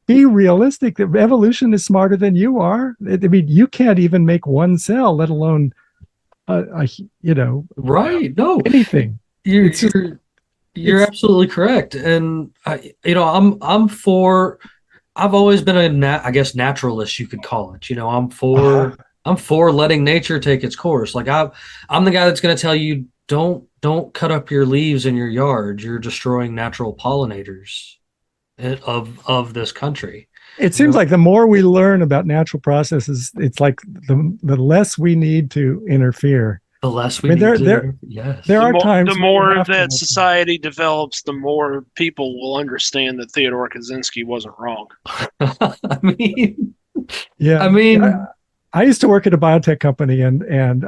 be realistic. That evolution is smarter than you are. I mean, you can't even make one cell, let alone Right. No, anything. you're It's just you're you're it's absolutely correct. And I'm for. I've always been I guess naturalist, you could call it. uh, I'm for letting nature take its course. Like I'm the guy that's going to tell you don't cut up your leaves in your yard. You're destroying natural pollinators of this country. it You seems know, like the more we learn about natural processes, it's like the less we need to interfere. the less I we mean, need there to. there Yes. there are The times when you more have to. that society develops, the more people will understand that Theodore Kaczynski wasn't wrong. I mean, I Yeah, mean, I used to work at a biotech company, and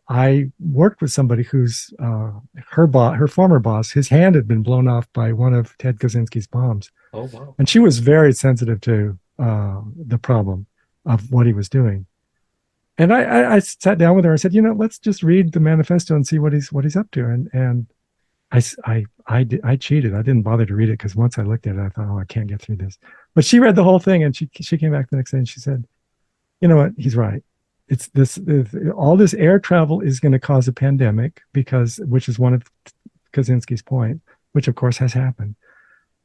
I worked with somebody whose her former boss, his hand had been blown off by one of Ted Kaczynski's bombs, oh wow. and she was very sensitive to the problem of what he was doing. And I sat down with her. I said, let's just read the manifesto and see what he's up to. And I cheated. I didn't bother to read it because once I looked at it, I thought, oh, I can't get through this. But she read the whole thing, and she came back the next day and she said, you know what? He's right. It's all this air travel is going to cause a pandemic which is one of Kaczynski's point, which of course has happened.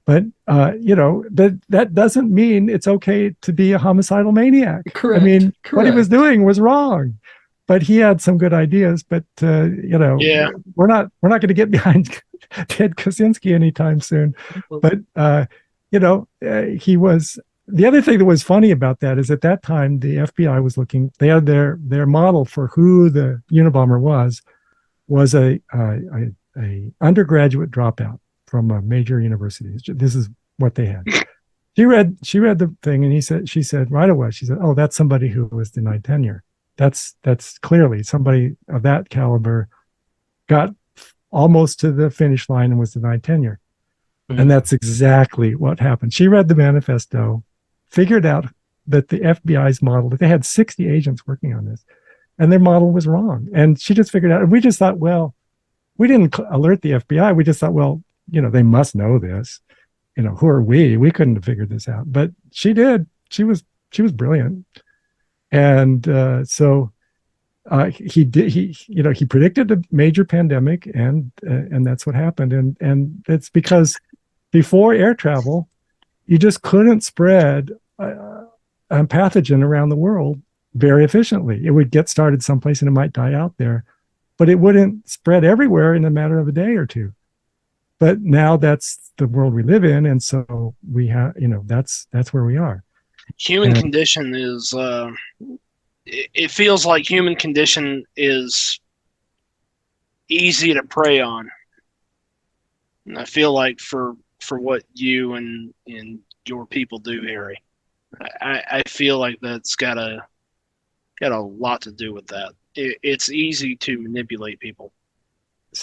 But that doesn't mean it's okay to be a homicidal maniac. Correct. I mean, what he was Correct. doing was wrong, but he had some good ideas. But Yeah. we're not going to get behind Ted Kaczynski anytime soon. But he was. The other thing that was funny about that is at that time the FBI was looking. They had their model for who the Unabomber was a undergraduate dropout from a major university. This is what they had. She read the thing, and she said right away. She said, "Oh, that's somebody who was denied tenure. That's clearly somebody of that caliber got almost to the finish line and was denied tenure." Mm-hmm. And that's exactly what happened. She read the manifesto, figured out that the FBI's model, that they had 60 agents working on this, and their model was wrong. And she just figured out, and we just thought, well, we didn't alert the FBI. We just thought, well, they must know this. Who are we? We couldn't have figured this out. But she did. She was brilliant. And so he predicted a major pandemic, and that's what happened. And it's because before air travel, you just couldn't spread a pathogen around the world very efficiently. It would get started someplace and it might die out there, but it wouldn't spread everywhere in a matter of a day or two. But now that's the world we live in, and so we have, that's where we are. Human condition is. It feels like human condition is easy to prey on. And I feel like for what you and your people do, Harry, I feel like that's got a lot to do with that. It's easy to manipulate people.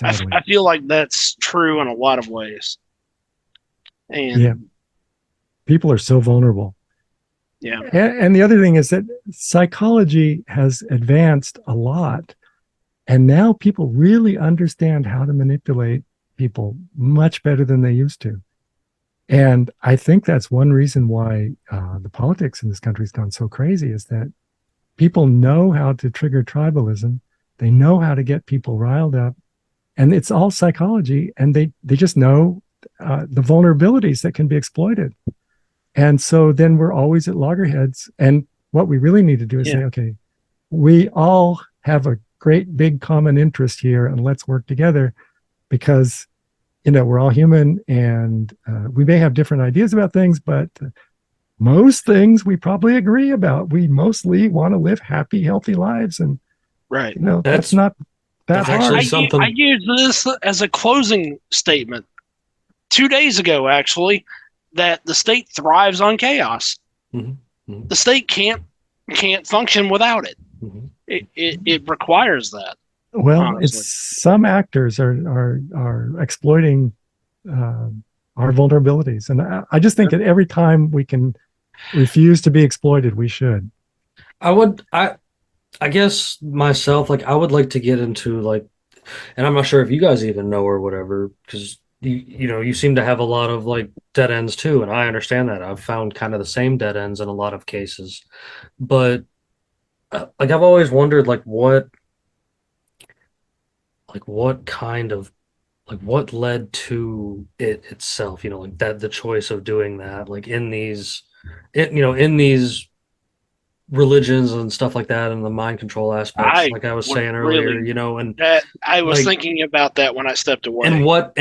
I feel like that's true in a lot of ways. And yeah, people are so vulnerable. Yeah. And the other thing is that psychology has advanced a lot, and now people really understand how to manipulate people much better than they used to. And I think that's one reason why the politics in this country has gone so crazy, is that people know how to trigger tribalism. They know how to get people riled up, and it's all psychology. And they just know the vulnerabilities that can be exploited. And so then we're always at loggerheads. And what we really need to do is say, okay, we all have a great big common interest here, and let's work together, because we're all human, and we may have different ideas about things, but most things we probably agree about. We mostly want to live happy, healthy lives, and Right. that's not that that's actually hard. something. I used this as a closing statement 2 days ago, actually, that the state thrives on chaos. Mhm, mhm. The state can't function without it. Mhm. It requires that. Well, honestly. it's some actors are exploiting our vulnerabilities, and I just think that every time we can refuse to be exploited, we should. I guess myself, like, I would like to get into, like, and I'm not sure if you guys even know or whatever, because you seem to have a lot of like dead ends too, and I understand that. I've found kind of the same dead ends in a lot of cases, but like, I've always wondered, what kind of, like, what led to it itself, like that, the choice of doing that, like in these religions and stuff like that, and the mind control aspects, I like I was would saying earlier, really and that I was like, thinking about that when I stepped away. and what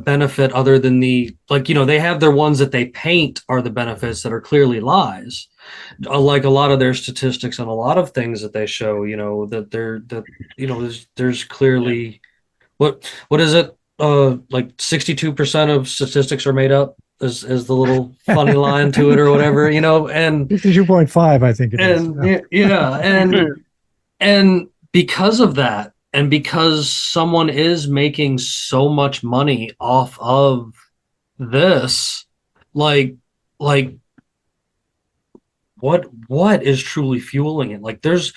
benefit, other than the, like, they have their ones that they paint are the benefits that are clearly lies, like a lot of their statistics and a lot of things that they show, that there's clearly, what is it, like 62% of statistics are made up, is the little funny line to it or whatever, and 52.5, I think it is. yeah, and because of that, and because someone is making so much money off of this, like what is truly fueling it? Like, if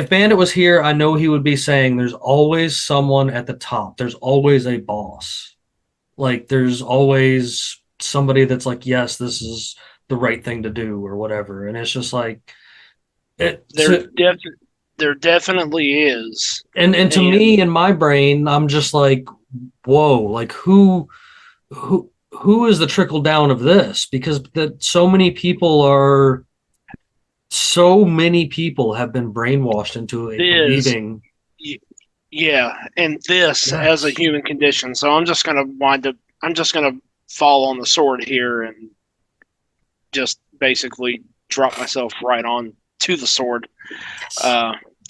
Bandit was here, I know he would be saying there's always someone at the top. There's always a boss. Like, there's always somebody that's like, yes, this is the right thing to do or whatever. And it's just like, There definitely is. and to me, in my brain, I'm just like, whoa, like, who is the trickle down of this? Because that so many people have been brainwashed into believing. Yeah, and this as a human condition. So I'm just gonna fall on the sword here and just basically drop myself right on to the sword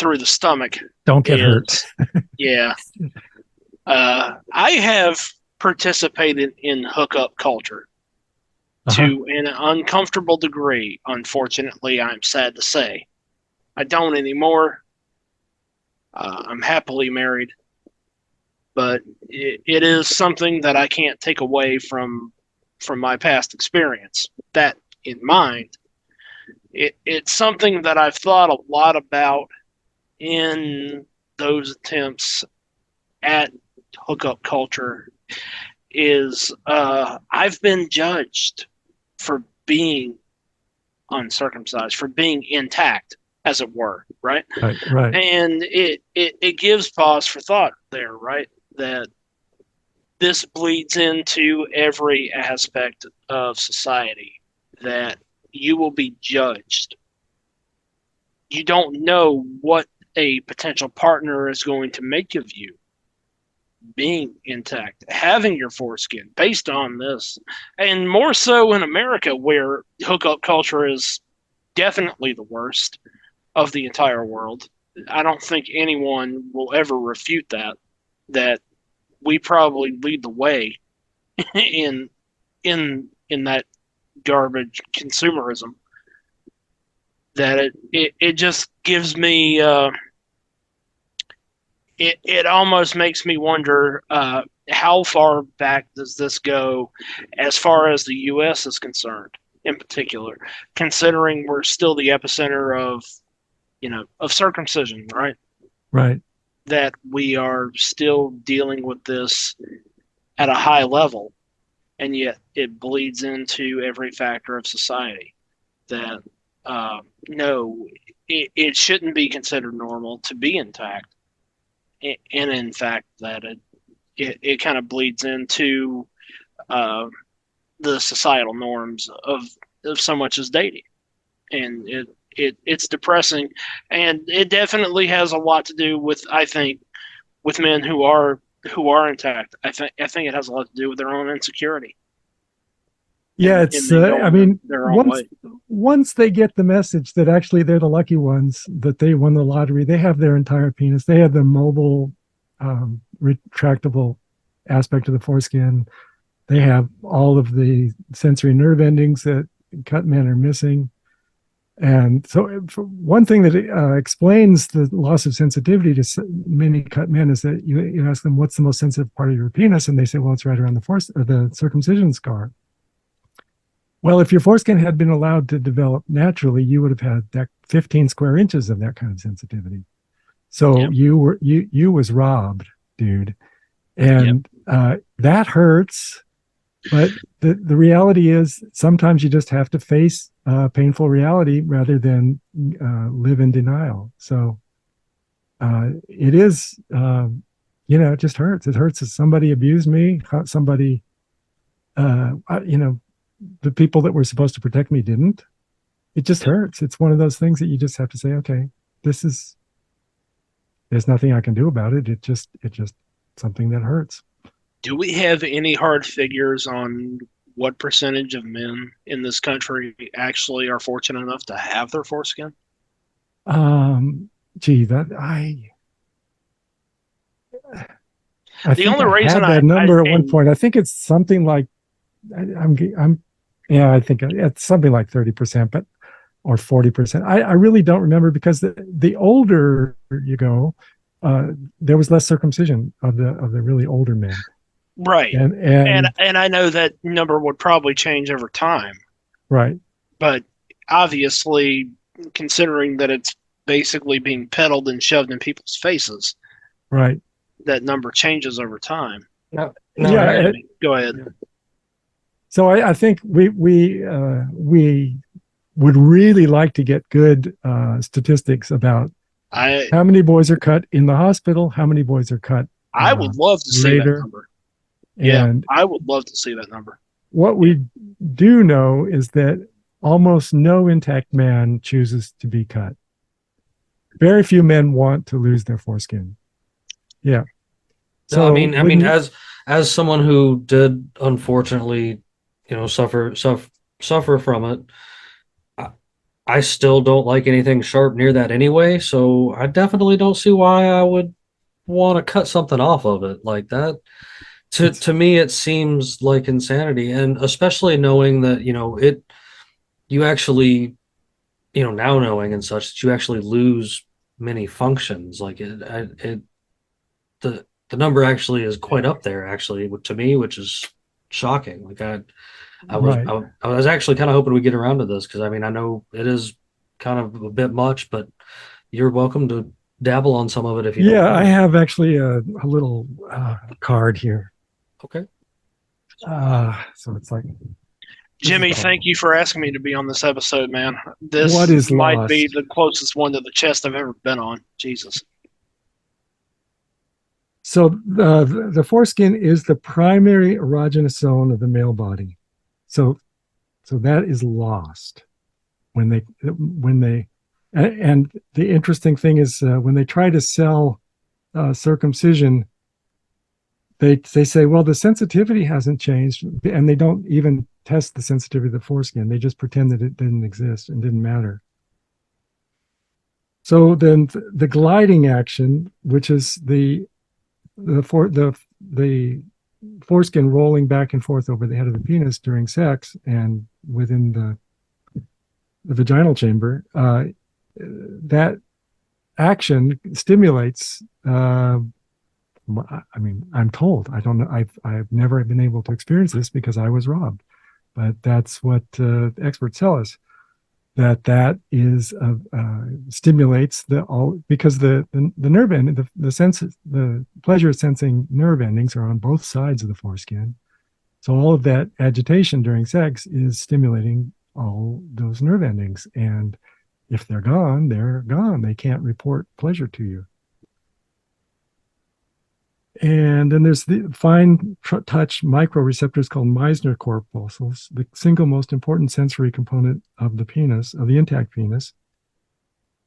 through the stomach. Don't get hurt. Yeah. I have participated in hookup culture to an uncomfortable degree. Unfortunately, I'm sad to say. I don't anymore. I'm happily married, but it is something that I can't take away from my past experience. That in mind, it's something that I've thought a lot about in those attempts at hookup culture. Is I've been judged for being uncircumcised, for being intact, as it were, right? Right. And it gives pause for thought there, right? That this bleeds into every aspect of society, that you will be judged. You don't know what a potential partner is going to make of you being intact, having your foreskin based on this, and more so in America, where hookup culture is definitely the worst of the entire world. I don't think anyone will ever refute that we probably lead the way in that garbage consumerism. That it just gives me it almost makes me wonder how far back does this go as far as the U.S. is concerned, in particular, considering we're still the epicenter of circumcision, right? Right. That we are still dealing with this at a high level. and yet it bleeds into every factor of society. That no, it shouldn't be considered normal to be intact, and in fact that it kind of bleeds into uh, the societal norms of so much as dating, and it's depressing, and it definitely has a lot to do with, I think, with men who are intact. I think it has a lot to do with their own insecurity. Yeah, And it's. they go I mean, their own way. once they get the message that actually they're the lucky ones, that they won the lottery, they have their entire penis. They have the mobile, retractable aspect of the foreskin. They have all of the sensory nerve endings that cut men are missing. And so, one thing that explains the loss of sensitivity to many cut men is that you ask them, what's the most sensitive part of your penis? And they say, well, it's right around the circumcision scar. Well, if your foreskin had been allowed to develop naturally, you would have had that 15 square inches of that kind of sensitivity. So Yep. you was robbed, dude. And that hurts. But the reality is sometimes you just have to face painful reality rather than live in denial. So it is, it just hurts. It hurts if somebody abused me, somebody, the people that were supposed to protect me didn't. It just hurts. It's one of those things that you just have to say, okay, there's nothing I can do about it. It's just something that hurts. Do we have any hard figures on what percentage of men in this country actually are fortunate enough to have their foreskin? Gee, that I The think only I reason had that number at one point. I think it's something like I think it's something like 30%, but or 40%. I really don't remember, because the older you go, there was less circumcision of the really older men. Right. And I know that number would probably change over time. Right. But obviously, considering that it's basically being peddled and shoved in people's faces, right, that number changes over time. No, yeah. Go ahead. So I think we would really like to get good statistics about how many boys are cut in the hospital, how many boys are cut. I would love to see that number. And I would love to see that number. What we do know is that almost no intact man chooses to be cut. Very few men want to lose their foreskin. Yeah. So I mean, as someone who did unfortunately, suffer from it, I still don't like anything sharp near that anyway. So I definitely don't see why I would want to cut something off of it like that. To me, it seems like insanity, and especially knowing that you actually, now knowing and such, that you actually lose many functions. Like the number actually is quite up there, actually, to me, which is shocking. Like I was actually kind of hoping we get around to this, because I mean, I know it is kind of a bit much, but you're welcome to dabble on some of it if you don't. Yeah, I have actually a little card here. Okay. So it's like, Jimmy, thank you for asking me to be on this episode, man. This might be the closest one to the chest I've ever been on. Jesus. So the foreskin is the primary erogenous zone of the male body. So that is lost when they and the interesting thing is when they try to sell circumcision, they say, well, the sensitivity hasn't changed, and they don't even test the sensitivity of the foreskin. They just pretend that it didn't exist and didn't matter. So then the gliding action, which is the foreskin rolling back and forth over the head of the penis during sex and within the vaginal chamber, that action stimulates. I mean, I'm told. I don't know. I've never been able to experience this because I was robbed, but that's what experts tell us. That is stimulates because the nerve end, the pleasure sensing nerve endings are on both sides of the foreskin, So all of that agitation during sex is stimulating all those nerve endings. And if they're gone, they're gone. They can't report pleasure to you. And then there's the fine touch microreceptors called Meissner corpuscles, the single most important sensory component of the penis, of the intact penis.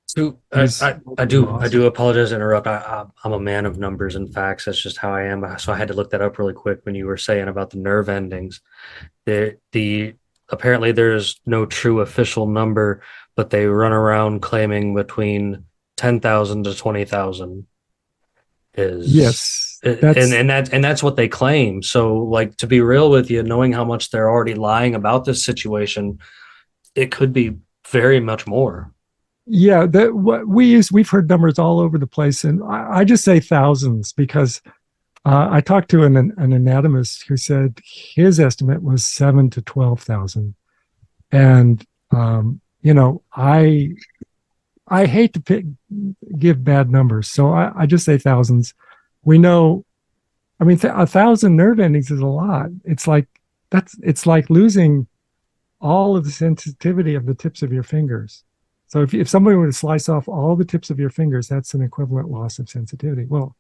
So I do apologize to interrupt. I'm a man of numbers and facts. That's just how I am. So I had to look that up really quick when you were saying about the nerve endings. The apparently there's no true official number, but they run around claiming between 10,000 to 20,000 is Yes, and that's what they claim. So like, to be real with you, knowing how much they're already lying about this situation, it could be very much more. Yeah, that what we've heard numbers all over the place, and I just say thousands because I talked to an anatomist who said his estimate was 7 to 12,000, and I hate to give bad numbers, so I just say thousands. We know, I mean, 1,000 nerve endings is a lot. It's like losing all of the sensitivity of the tips of your fingers. So if somebody were to slice off all the tips of your fingers, that's an equivalent loss of sensitivity. Well,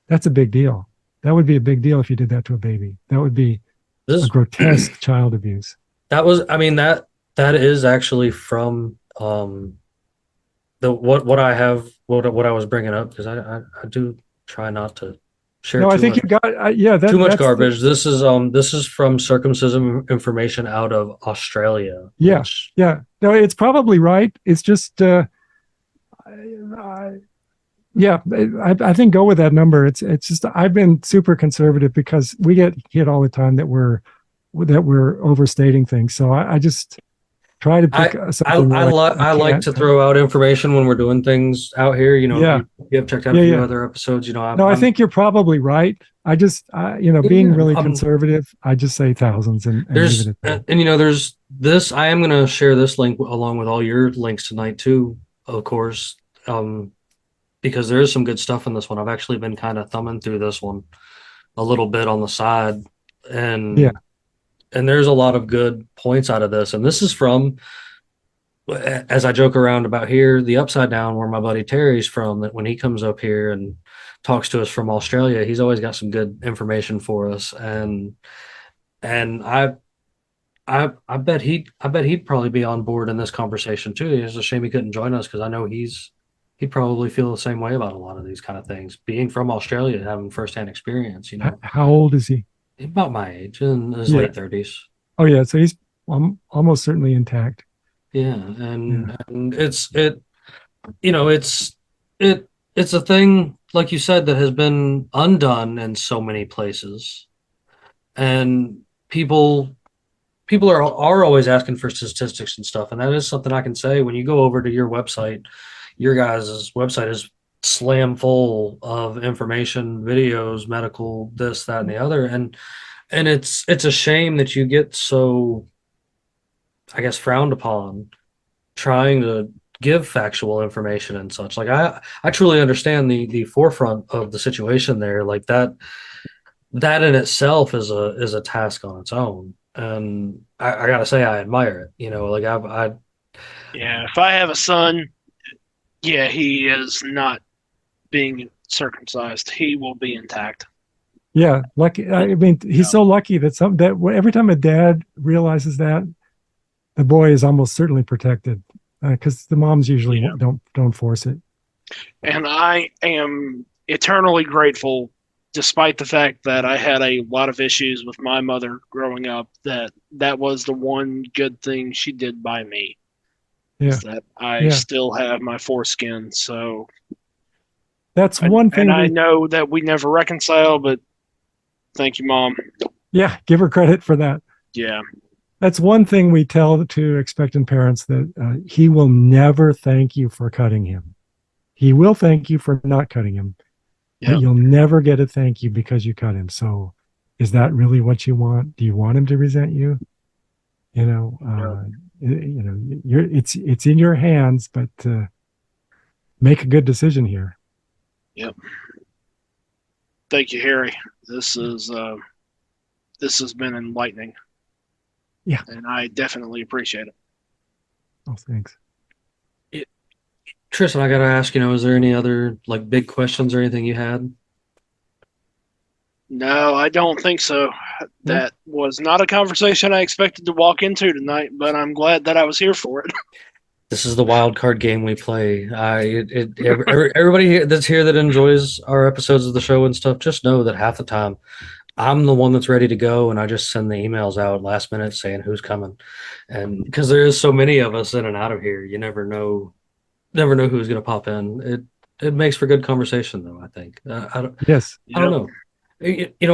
that's a big deal. That would be a big deal if you did that to a baby. That would be a grotesque child abuse. That was, I mean, that is actually from what I was bringing up, because I do try not to share No, I too think much, you got too much garbage. This is from circumcision information out of Australia. Yeah, which, yeah. No, it's probably right. It's just yeah, I think go with that number. It's just I've been super conservative because we get hit all the time that we're overstating things. So I just try to pick something. I like to throw out information when we're doing things out here. You know, Yeah. you have checked out a few other episodes. You know, I think you're probably right. I just being really conservative, I just say thousands and leave it at that. And there's this. I am going to share this link along with all your links tonight too, of course. Because there is some good stuff in this one. I've actually been kind of thumbing through this one a little bit on the side, and there's a lot of good points out of this. And this is from, as I joke around about here, the Upside Down, where my buddy Terry's from, that when he comes up here and talks to us from Australia, he's always got some good information for us. And I bet he'd probably be on board in this conversation too. It's a shame he couldn't join us, because I know he'd probably feel the same way about a lot of these kind of things, being from Australia, having firsthand experience. How old is he? About my age, in his late 30s. Oh yeah, so he's almost certainly intact. Yeah, and it's a thing, like you said, that has been undone in so many places, and people are always asking for statistics and stuff, and that is something I can say. When you go over to your website, your guys' website is slam full of information, videos, medical, this, that, and the other, and it's a shame that you get so, I guess, frowned upon trying to give factual information and such. Like I truly understand the forefront of the situation there. Like that in itself is a task on its own, and I gotta say I admire it. Like yeah, if I have a son, yeah, he is not being circumcised. He will be intact. Yeah, lucky. I mean, he's so lucky that every time a dad realizes that, the boy is almost certainly protected, because the moms usually don't force it. And I am eternally grateful, despite the fact that I had a lot of issues with my mother growing up, that was the one good thing she did by me. Yeah. Is that I still have my foreskin. So that's one thing. And I know that we never reconcile, but thank you, Mom. Yeah, give her credit for that. Yeah. That's one thing we tell to expectant parents, that he will never thank you for cutting him. He will thank you for not cutting him, but you'll never get a thank you because you cut him. So is that really what you want? Do you want him to resent you? It's in your hands, but make a good decision here. Yep. Thank you, Harry. This is this has been enlightening. Yeah. And I definitely appreciate it. Oh, thanks. Tristan, I gotta ask, is there any other like big questions or anything you had? No, I don't think so. That was not a conversation I expected to walk into tonight, but I'm glad that I was here for it. This is the wild card game we play. Everybody that's here that enjoys our episodes of the show and stuff, just know that half the time I'm the one that's ready to go, and I just send the emails out last minute saying who's coming. And because there is so many of us in and out of here, you never know who's going to pop in. It makes for good conversation, though. I think. Yes. I don't know.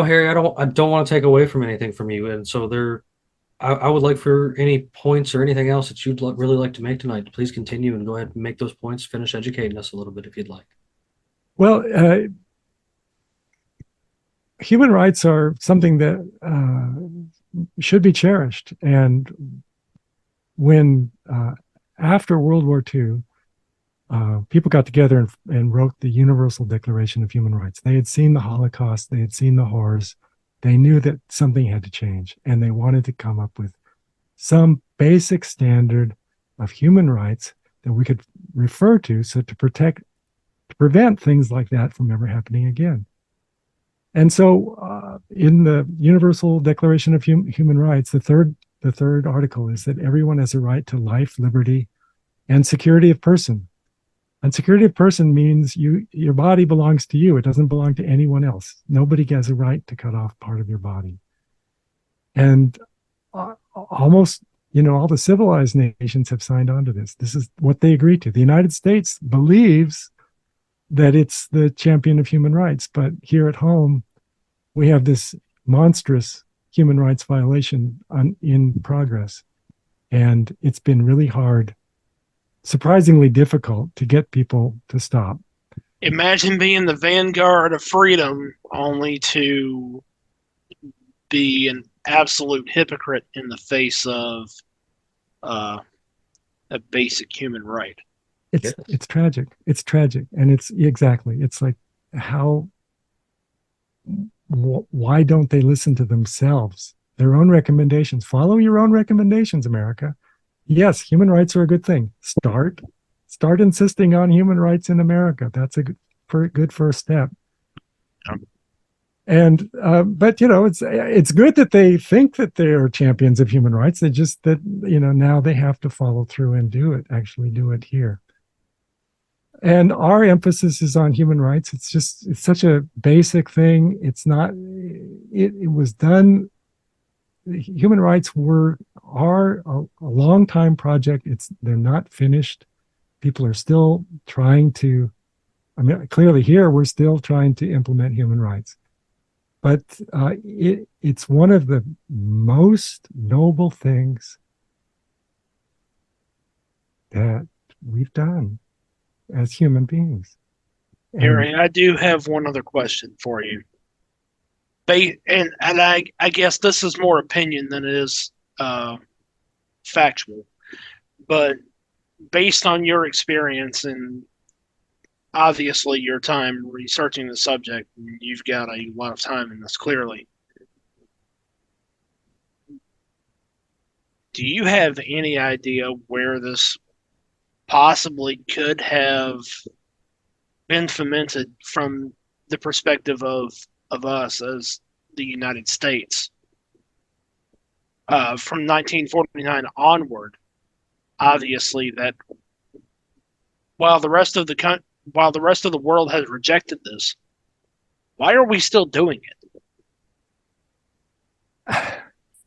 Harry, I don't want to take away from anything from you, and so I would like for any points or anything else that you'd really like to make tonight. Please continue and go ahead and make those points. Finish educating us a little bit if you'd like. Well, human rights are something that should be cherished. And when after World War II, people got together and wrote the Universal Declaration of Human Rights. They had seen the Holocaust. They had seen the horrors. They knew that something had to change, and they wanted to come up with some basic standard of human rights that we could refer to, so to prevent things like that from ever happening again. And so in the Universal Declaration of Human Rights, the third article is that everyone has a right to life, liberty, and security of person. And security of person means your body belongs to you. It doesn't belong to anyone else. Nobody has a right to cut off part of your body. And almost, all the civilized nations have signed on to this. This is what they agree to. The United States believes that it's the champion of human rights, but here at home, we have this monstrous human rights violation in progress. And it's been really hard, surprisingly difficult to get people to stop. Imagine being the vanguard of freedom only to be an absolute hypocrite in the face of a basic human right. It's tragic. It's tragic. And it's like why don't they listen to themselves, their own recommendations? Follow your own recommendations, America. Yes, human rights are a good thing. Start insisting on human rights in America. That's a good first step. And but it's good that they think that they're champions of human rights. They just now they have to follow through and actually do it here. And our emphasis is on human rights. It's such a basic thing. It's not. It was done. Human rights are a long time project. They're not finished. People are still trying to. I mean, clearly here we're still trying to implement human rights, but it's one of the most noble things that we've done as human beings. Harry, I do have one other question for you. And I guess this is more opinion than it is factual. But based on your experience and obviously your time researching the subject, you've got a lot of time in this clearly. Do you have any idea where this possibly could have been fomented from the perspective of us as the United States from 1949 onward? Obviously, that while the rest of the world has rejected this, why are we still doing it?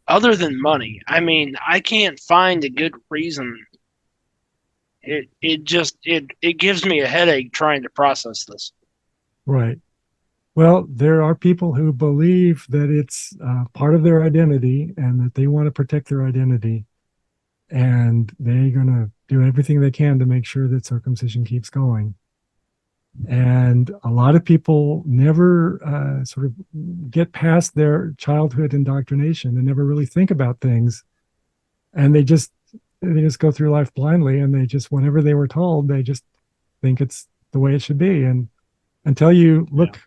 Other than money, I mean, I can't find a good reason. It gives me a headache trying to process this. Right. Well, there are people who believe that it's part of their identity and that they want to protect their identity, and they're going to do everything they can to make sure that circumcision keeps going. And a lot of people never sort of get past their childhood indoctrination and never really think about things, and they just go through life blindly, and they just, whatever they were told, they just think it's the way it should be. And until you look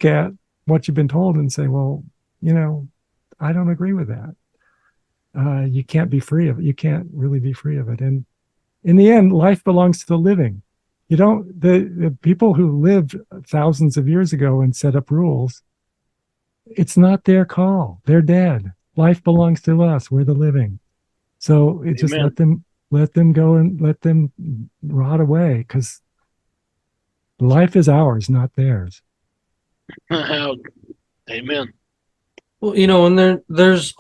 at what you've been told and say, well, don't agree with that. You can't be free of it. You can't really be free of it. And in the end, life belongs to the living. You don't, the people who lived thousands of years ago and set up rules, it's not their call. They're dead. Life belongs to us. We're the living. So it just let them go and let them rot away, because life is ours, not theirs. Amen. Well, and there is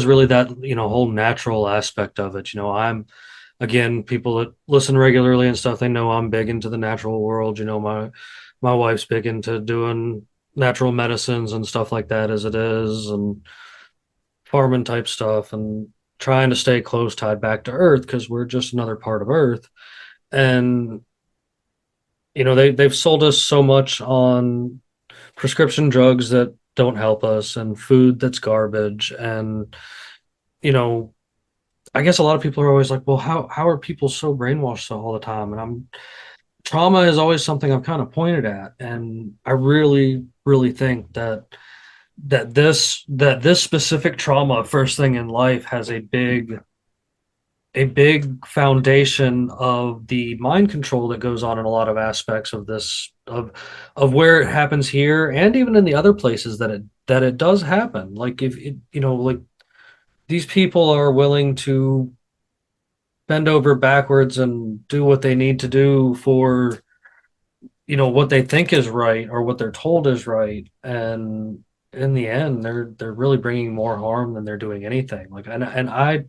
really that, whole natural aspect of it. Again, people that listen regularly and stuff, they know I'm big into the natural world. My wife's big into doing natural medicines and stuff like that as it is, and farming type stuff, and trying to stay close tied back to Earth, because we're just another part of Earth. And they've sold us so much on prescription drugs that don't help us, and food that's garbage. And I guess a lot of people are always like, well, how are people so brainwashed all the time? And trauma is always something I've kind of pointed at, and I really, really think that this specific trauma first thing in life has a big foundation of the mind control that goes on in a lot of aspects of this, of where it happens here, and even in the other places that it does happen. Like, if it, like, these people are willing to bend over backwards and do what they need to do for what they think is right, or what they're told is right, and in the end they're really bringing more harm than they're doing anything. Like, and I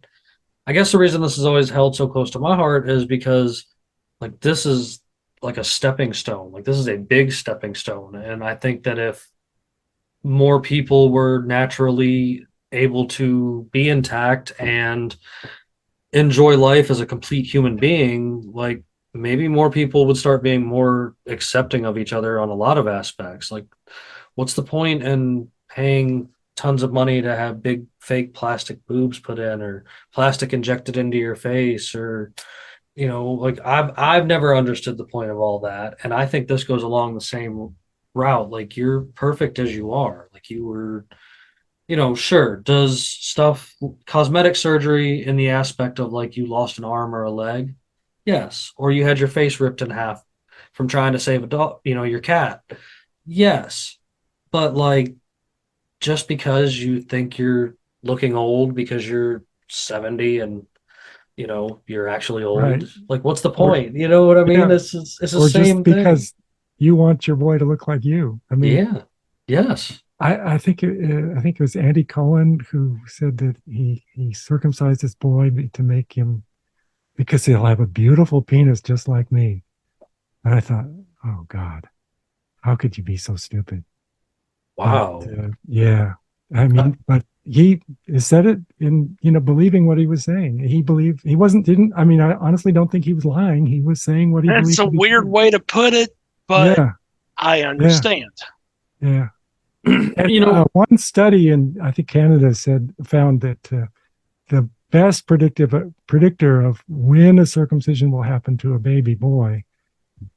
guess the reason this is always held so close to my heart is because, like, this is like a stepping stone. Like, this is a big stepping stone, and I think that if more people were naturally able to be intact and enjoy life as a complete human being, like, maybe more people would start being more accepting of each other on a lot of aspects. Like, what's the point in paying tons of money to have big fake plastic boobs put in, or plastic injected into your face, or like, I've never understood the point of all that. And I think this goes along the same route. Like, you're perfect as you are. Like, you were, sure, does stuff, cosmetic surgery in the aspect of, like, you lost an arm or a leg? Yes. Or you had your face ripped in half from trying to save a dog, your cat? Yes. But, like, just because you think you're looking old because you're 70 and you're actually old, Right. like, what's the point? You know what I mean? Yeah. It's the Or same just because you want your boy to look like you. I mean, yeah. Yes. I think it was Andy Cohen who said that he circumcised his boy to make him, because he'll have a beautiful penis just like me. And I thought, oh God, how could you be so stupid? Wow. But, yeah, I mean, but he said it in, believing what he was saying. He didn't. I mean, I honestly don't think he was lying. He was saying what he believed. That's a weird way to put it, but yeah, I understand. yeah. And, one study in, I think, Canada found that the best predictor of when a circumcision will happen to a baby boy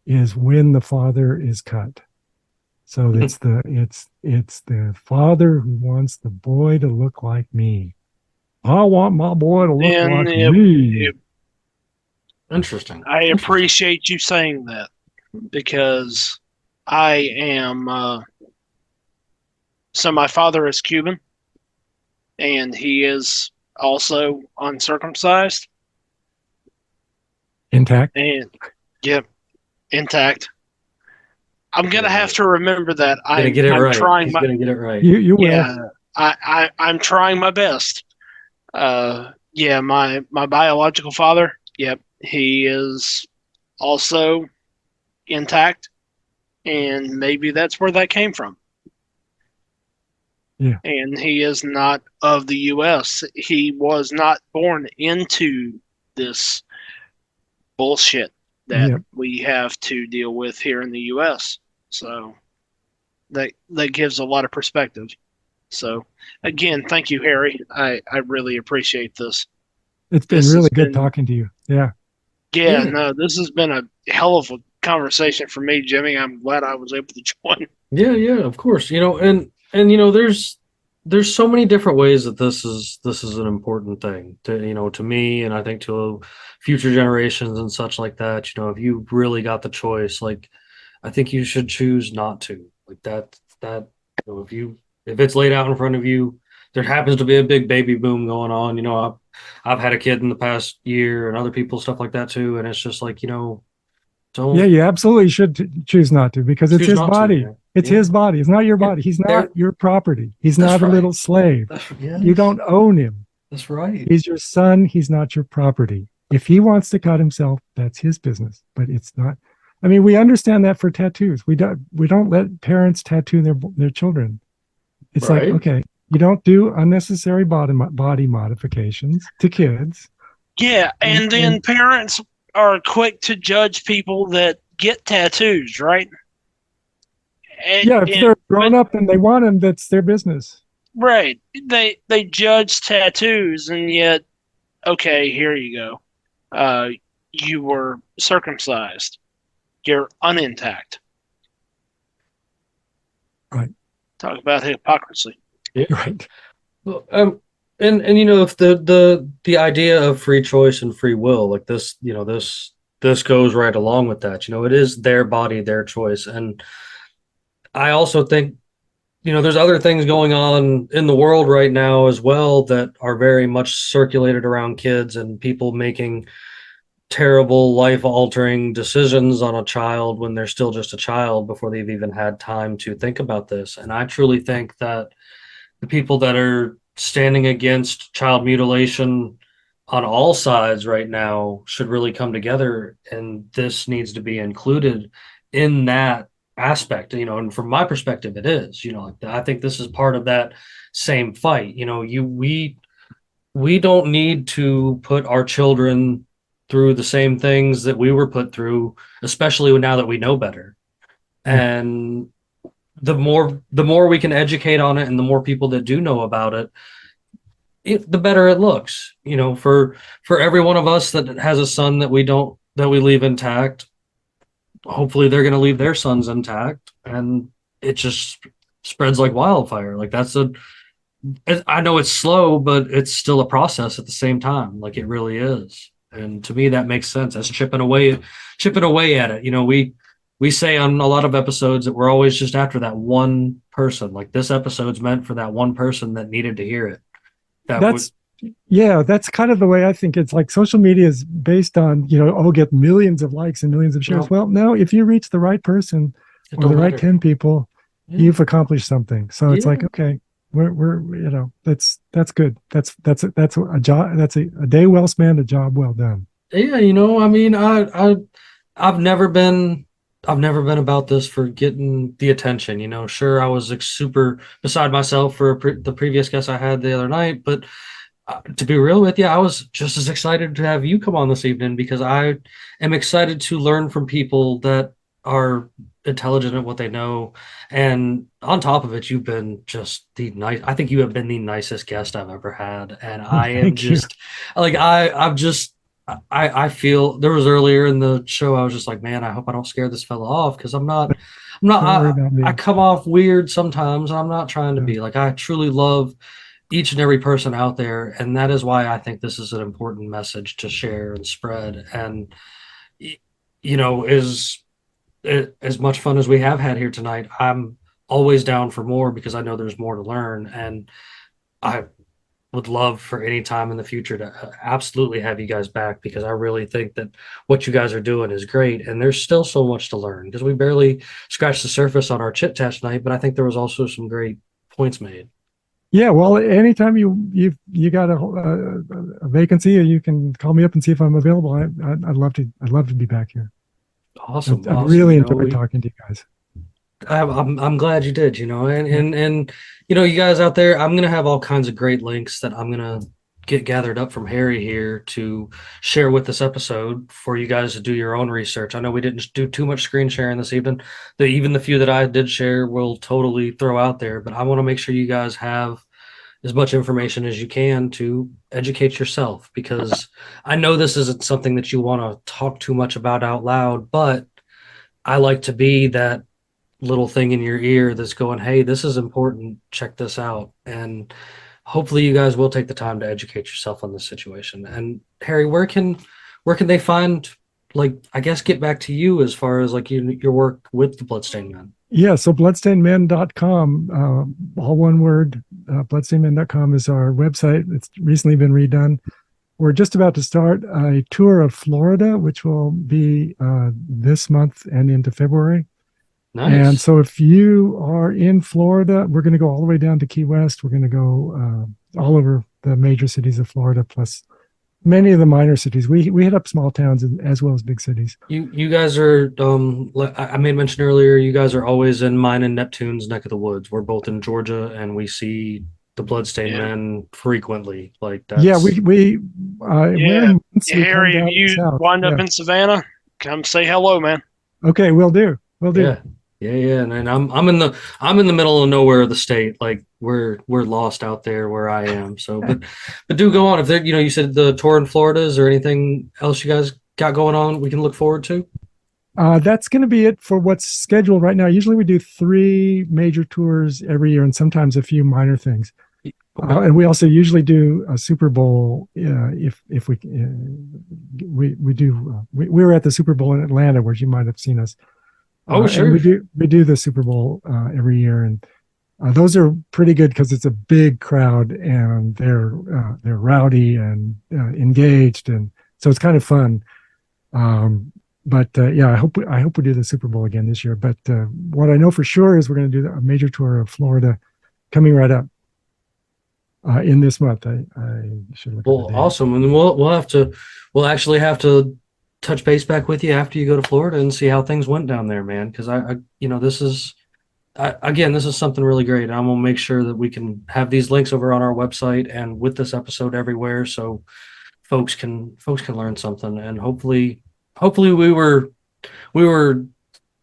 is when the father is cut. So it's the father who wants the boy to look like me. I want my boy to look like me. Interesting. I appreciate you saying that, because I am. So my father is Cuban, and he is also uncircumcised. Intact? And, yep, intact. I'm going to have to remember that. I'm get it right. Trying He's going to get it right. You will. Yeah, I'm trying my best. Yeah, my biological father, yep, he is also intact, and maybe that's where that came from. Yeah. And he is not of the U.S. He was not born into this bullshit that we have to deal with here in the U.S. So that gives a lot of perspective. So again, thank you, Harry. I really appreciate this. It's been really good talking to you. Yeah. Yeah, no, this has been a hell of a conversation for me, Jimmy. I'm glad I was able to join. Yeah, of course. And there's there's so many different ways that this is an important thing to, to me, and I think to future generations and such like that. If you really got the choice, like, I think you should choose not to. Like that if it's laid out in front of you, there happens to be a big baby boom going on. I've had a kid in the past year and other people stuff like that too, and it's just like, Yeah, don't you absolutely should choose not to, because it's choose his not to, body. man. It's Yeah. his body. It's not your Yeah. body. He's not There, your property. He's that's not a right. little slave. Yes. You don't own him. That's right. He's your son. He's not your property. If he wants to cut himself, that's his business. But it's not. I mean, we understand that for tattoos. We don't let parents tattoo their children. It's like, Right. okay, you don't do unnecessary body modifications to kids. Yeah, and then parents are quick to judge people that get tattoos, right? Yeah, if they're grown up and they want them, that's their business. right. They judge tattoos, and yet, okay, here you go. You were circumcised. You're unintact. Right. Talk about hypocrisy. Yeah. Right. Well, and if the idea of free choice and free will, like this, this goes right along with that. It is their body, their choice. And I also think, there's other things going on in the world right now as well that are very much circulated around kids and people making terrible life altering decisions on a child when they're still just a child before they've even had time to think about this. And I truly think that the people that are standing against child mutilation on all sides right now should really come together, and this needs to be included in that aspect. And from my perspective, it is. Like, I think this is part of that same fight. We don't need to put our children through the same things that we were put through, especially now that we know better. Yeah. And the more we can educate on it, and the more people that do know about it, the better it looks. For every one of us that has a son that we leave intact, hopefully they're going to leave their sons intact, and it just spreads like wildfire. Like, I know it's slow, but it's still a process at the same time. Like, it really is. And to me, that makes sense. That's chipping away at it. We say on a lot of episodes that we're always just after that one person. Like, this episode's meant for that one person that needed to hear it. That's kind of the way I think. It's like social media is based on, get millions of likes and millions of shares. No. Well, no, if you reach the right person or the right 10 people, you've accomplished something. So it's like, okay, we're that's good. That's a job. That's a day well spent, a job well done. Yeah, I mean, I've never been about this for getting the attention. Sure, I was like super beside myself for the previous guest I had the other night, but to be real with you, I was just as excited to have you come on this evening, because I am excited to learn from people that are intelligent at what they know. And on top of it, you've been just I think you have been the nicest guest I've ever had. And I am just like, I feel there was earlier in the show, I was just like, man, I hope I don't scare this fella off, because I come off weird sometimes. And I'm not trying to be like, I truly love each and every person out there. And that is why I think this is an important message to share and spread. And, as much fun as we have had here tonight, I'm always down for more, because I know there's more to learn. And I would love for any time in the future to absolutely have you guys back, because I really think that what you guys are doing is great. And there's still so much to learn, because we barely scratched the surface on our chit chat tonight, but I think there was also some great points made. Yeah, well, anytime you got a vacancy, you can call me up and see if I'm available. I'd love to be back here. Awesome. I really enjoyed talking to you guys. I'm glad you did, and you guys out there, I'm gonna have all kinds of great links that I'm gonna get gathered up from Harry here to share with this episode for you guys to do your own research. I know we didn't do too much screen sharing this evening. Even the few that I did share will totally throw out there, but I want to make sure you guys have as much information as you can to educate yourself, because I know this isn't something that you want to talk too much about out loud, but I like to be that little thing in your ear that's going, hey, this is important, check this out. And hopefully you guys will take the time to educate yourself on this situation. And Harry, where can they find, like, I guess get back to you as far as like your work with the Bloodstained Men? Yeah, so bloodstainedmen.com, all one word, bloodstainedmen.com is our website. It's recently been redone. We're just about to start a tour of Florida, which will be this month and into February. Nice. And so if you are in Florida, we're going to go all the way down to Key West. We're going to go all over the major cities of Florida, plus many of the minor cities. We hit up small towns as well as big cities. You guys are like I made mention earlier, you guys are always in mine and Neptune's neck of the woods. We're both in Georgia and we see the Bloodstained Yeah. Men frequently. Like that's Yeah, we're in months, we come Harry, down if you south. wind up Yeah. in Savannah, come say hello, man. Okay, we'll do. We'll do. yeah. And I'm in the middle of nowhere of the state. Like we're lost out there where I am. So but do go on. If there, you said the tour in Florida, is there anything else you guys got going on we can look forward to? That's going to be it for what's scheduled right now. Usually we do 3 major tours every year and sometimes a few minor things. Okay. And we also usually do a Super Bowl. If we do, we were at the Super Bowl in Atlanta, where you might have seen us. Oh, sure. And we do the Super Bowl every year, and those are pretty good because it's a big crowd and they're rowdy and engaged, and so it's kind of fun. But yeah, I hope we do the Super Bowl again this year. But what I know for sure is we're going to do a major tour of Florida coming right up in this month. I should look. Well, awesome. And we'll actually have to touch base back with you after you go to Florida and see how things went down there, man. Because this is something really great. And I'm gonna make sure that we can have these links over on our website and with this episode everywhere, so folks can learn something. And hopefully we were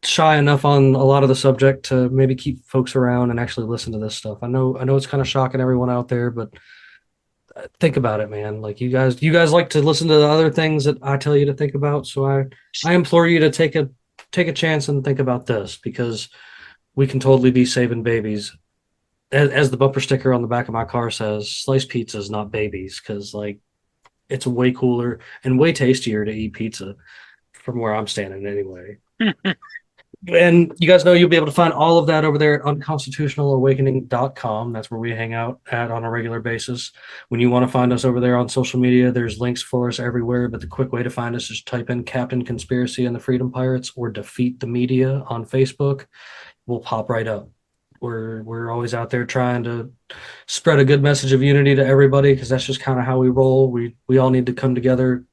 shy enough on a lot of the subject to maybe keep folks around and actually listen to this stuff. I know it's kind of shocking everyone out there, but think about it, man. Like you guys like to listen to the other things that I tell you to think about. So I implore you to take a chance and think about this, because we can totally be saving babies. As the bumper sticker on the back of my car says, sliced pizzas, not babies, because like it's way cooler and way tastier to eat pizza from where I'm standing anyway. And you guys know you'll be able to find all of that over there at unconstitutionalawakening.com. That's where we hang out at on a regular basis. When you want to find us over there on social media, there's links for us everywhere. But the quick way to find us is type in Captain Conspiracy and the Freedom Pirates or Defeat the Media on Facebook. We'll pop right up. We're always out there trying to spread a good message of unity to everybody, because that's just kind of how we roll. We all need to come together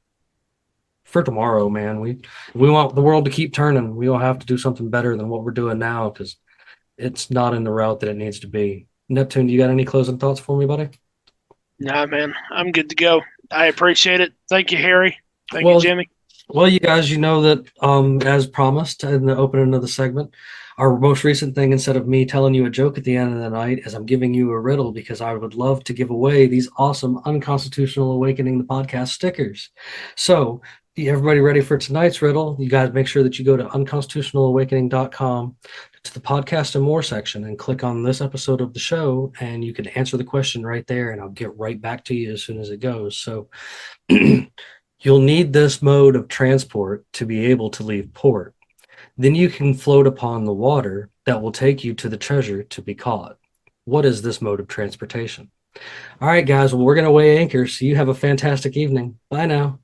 for tomorrow, man. We want the world to keep turning. We all have to do something better than what we're doing now, because it's not in the route that it needs to be. Neptune, you got any closing thoughts for me, buddy? Nah, man, I'm good to go. I appreciate it. Thank you, Harry. Thank you, Jimmy. Well, you guys, you know that as promised in the opening of the segment, our most recent thing, instead of me telling you a joke at the end of the night, is I'm giving you a riddle, because I would love to give away these awesome Unconstitutional Awakening the podcast stickers. So everybody ready for tonight's riddle? You guys make sure that you go to unconstitutionalawakening.com to the podcast and more section and click on this episode of the show, and you can answer the question right there, and I'll get right back to you as soon as it goes. So you'll need this mode of transport to be able to leave port. Then you can float upon the water that will take you to the treasure to be caught. What is this mode of transportation? All right, guys, well, we're going to weigh anchor, so you have a fantastic evening. Bye now.